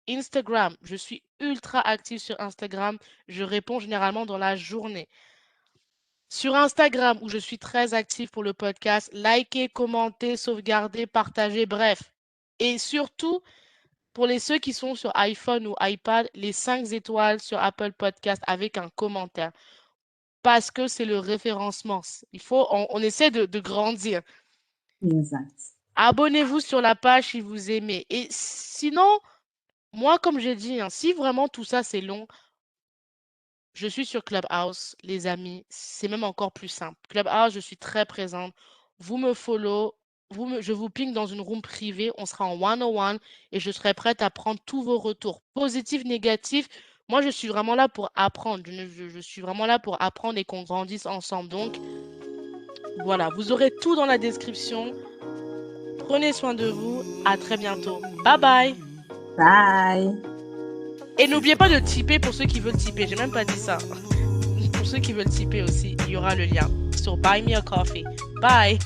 Instagram, je suis ultra active sur Instagram. Je réponds généralement dans la journée. Sur Instagram, où je suis très active pour le podcast, likez, commentez, sauvegardez, partagez, bref. Et surtout, pour ceux qui sont sur iPhone ou iPad, les 5 étoiles sur Apple Podcast avec un commentaire. Parce que c'est le référencement. On essaie de grandir. Exact. Abonnez-vous sur la page si vous aimez. Et sinon, moi, comme j'ai dit, hein, si vraiment tout ça c'est long, Je suis sur Clubhouse, les amis. C'est même encore plus simple. Clubhouse, je suis très présente. Vous me follow, je vous ping dans une room privée. On sera en one-on-one et je serai prête à prendre tous vos retours, positifs, négatifs. Moi, je suis vraiment là pour apprendre. Je suis vraiment là pour apprendre et qu'on grandisse ensemble. Donc, voilà, vous aurez tout dans la description. Prenez soin de vous. À très bientôt. Bye bye. Bye. Et n'oubliez pas de tiper pour ceux qui veulent tiper. J'ai même pas dit ça. Pour ceux qui veulent tiper aussi, il y aura le lien sur Buy Me a Coffee. Bye.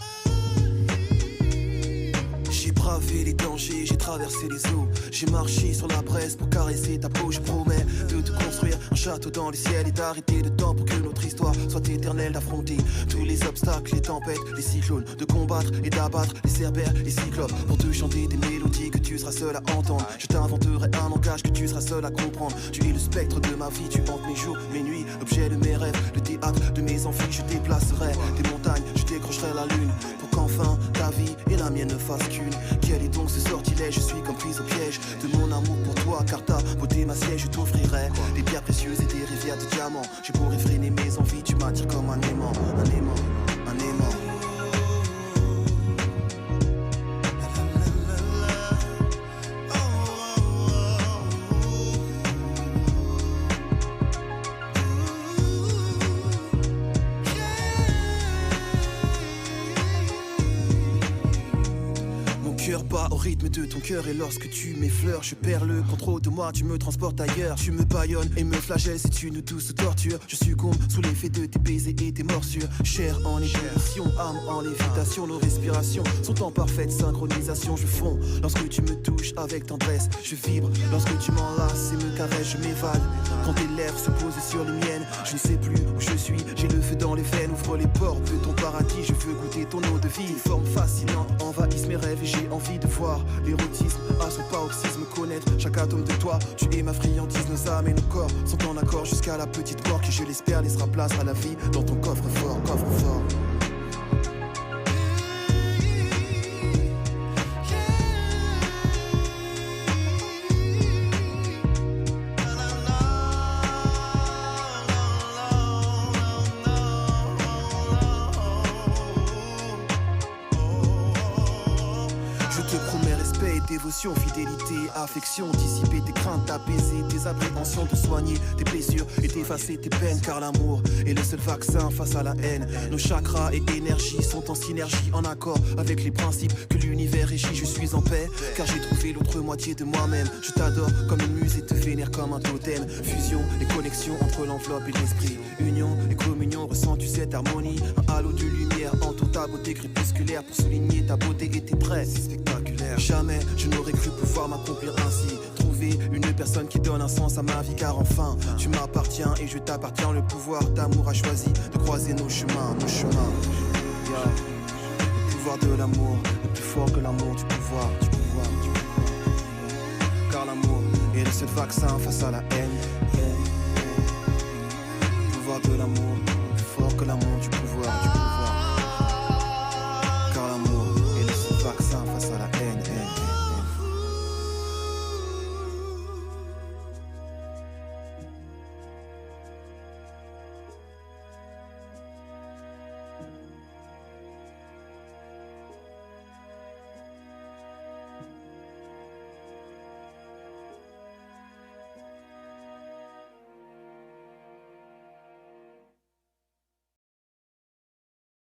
J'ai bravé les dangers, j'ai traversé les eaux. J'ai marché sur la braise pour caresser ta peau. Je promets de te construire un château dans les ciels et d'arrêter le temps pour que notre histoire soit éternelle. D'affronter tous les obstacles, les tempêtes, les cyclones, de combattre et d'abattre les cerbères, les cyclopes. Pour te chanter des mélodies que tu seras seul à entendre. Je t'inventerai un langage que tu seras seul à comprendre. Tu es le spectre de ma vie, tu hantes mes jours, mes nuits, objet de mes rêves, le théâtre de mes envies. Je déplacerai des montagnes, je décrocherai la lune pour qu'enfin ta vie et la mienne ne fassent qu'une. Quel est donc ce sortilège? Je suis comme prise au piège de mon amour pour toi, car ta beauté ma siège. Je t'offrirai des pierres précieuses et des rivières de diamants. Je pourrais freiner mes envies, tu m'attires comme un aimant, un aimant, un aimant. Bat au rythme de ton cœur et lorsque tu m'effleures, je perds le contrôle de moi, tu me transportes ailleurs. Tu me bâillonnes et me flagelles, c'est une douce torture. Je succombe sous l'effet de tes baisers et tes morsures. Chair en ébullition, âme en lévitation. Nos respirations sont en parfaite synchronisation. Je fonds lorsque tu me touches avec tendresse. Je vibre lorsque tu m'enlaces et me caresses, je m'évade. Quand tes lèvres se posent sur les miennes, je ne sais plus où je suis, j'ai le feu dans les veines. Ouvre les portes de ton paradis, je veux goûter ton eau de vie. Tes formes fascinantes envahissent mes rêves et j'ai envie de voir l'érotisme à son paroxysme, connaître chaque atome de toi. Tu es ma friandise, nos âmes et nos corps sont en accord jusqu'à la petite mort qui, je l'espère, laissera place à la vie dans ton coffre-fort, coffre-fort. Dévotion, fidélité, affection, dissiper tes craintes, apaiser tes appréhensions, te soigner tes blessures et t'effacer tes peines. Car l'amour est le seul vaccin face à la haine. Nos chakras et énergies sont en synergie, en accord avec les principes que l'univers régit. Je suis en paix car j'ai trouvé l'autre moitié de moi-même. Je t'adore comme une muse et te vénère comme un totem. Fusion et connexion entre l'enveloppe et l'esprit. Union et communion, ressens-tu cette harmonie? Un halo de lumière entoure ta beauté crépusculaire pour souligner ta beauté et tes traits. C'est spectaculaire. Jamais je n'aurais cru pouvoir m'accomplir ainsi. Trouver une personne qui donne un sens à ma vie, car enfin tu m'appartiens et je t'appartiens. Le pouvoir d'amour a choisi de croiser nos chemins, nos chemins. Yeah. Le pouvoir de l'amour est plus fort que l'amour du pouvoir, du pouvoir, du pouvoir. Car l'amour est le seul vaccin face à la haine. Le pouvoir de l'amour est plus fort que l'amour du pouvoir.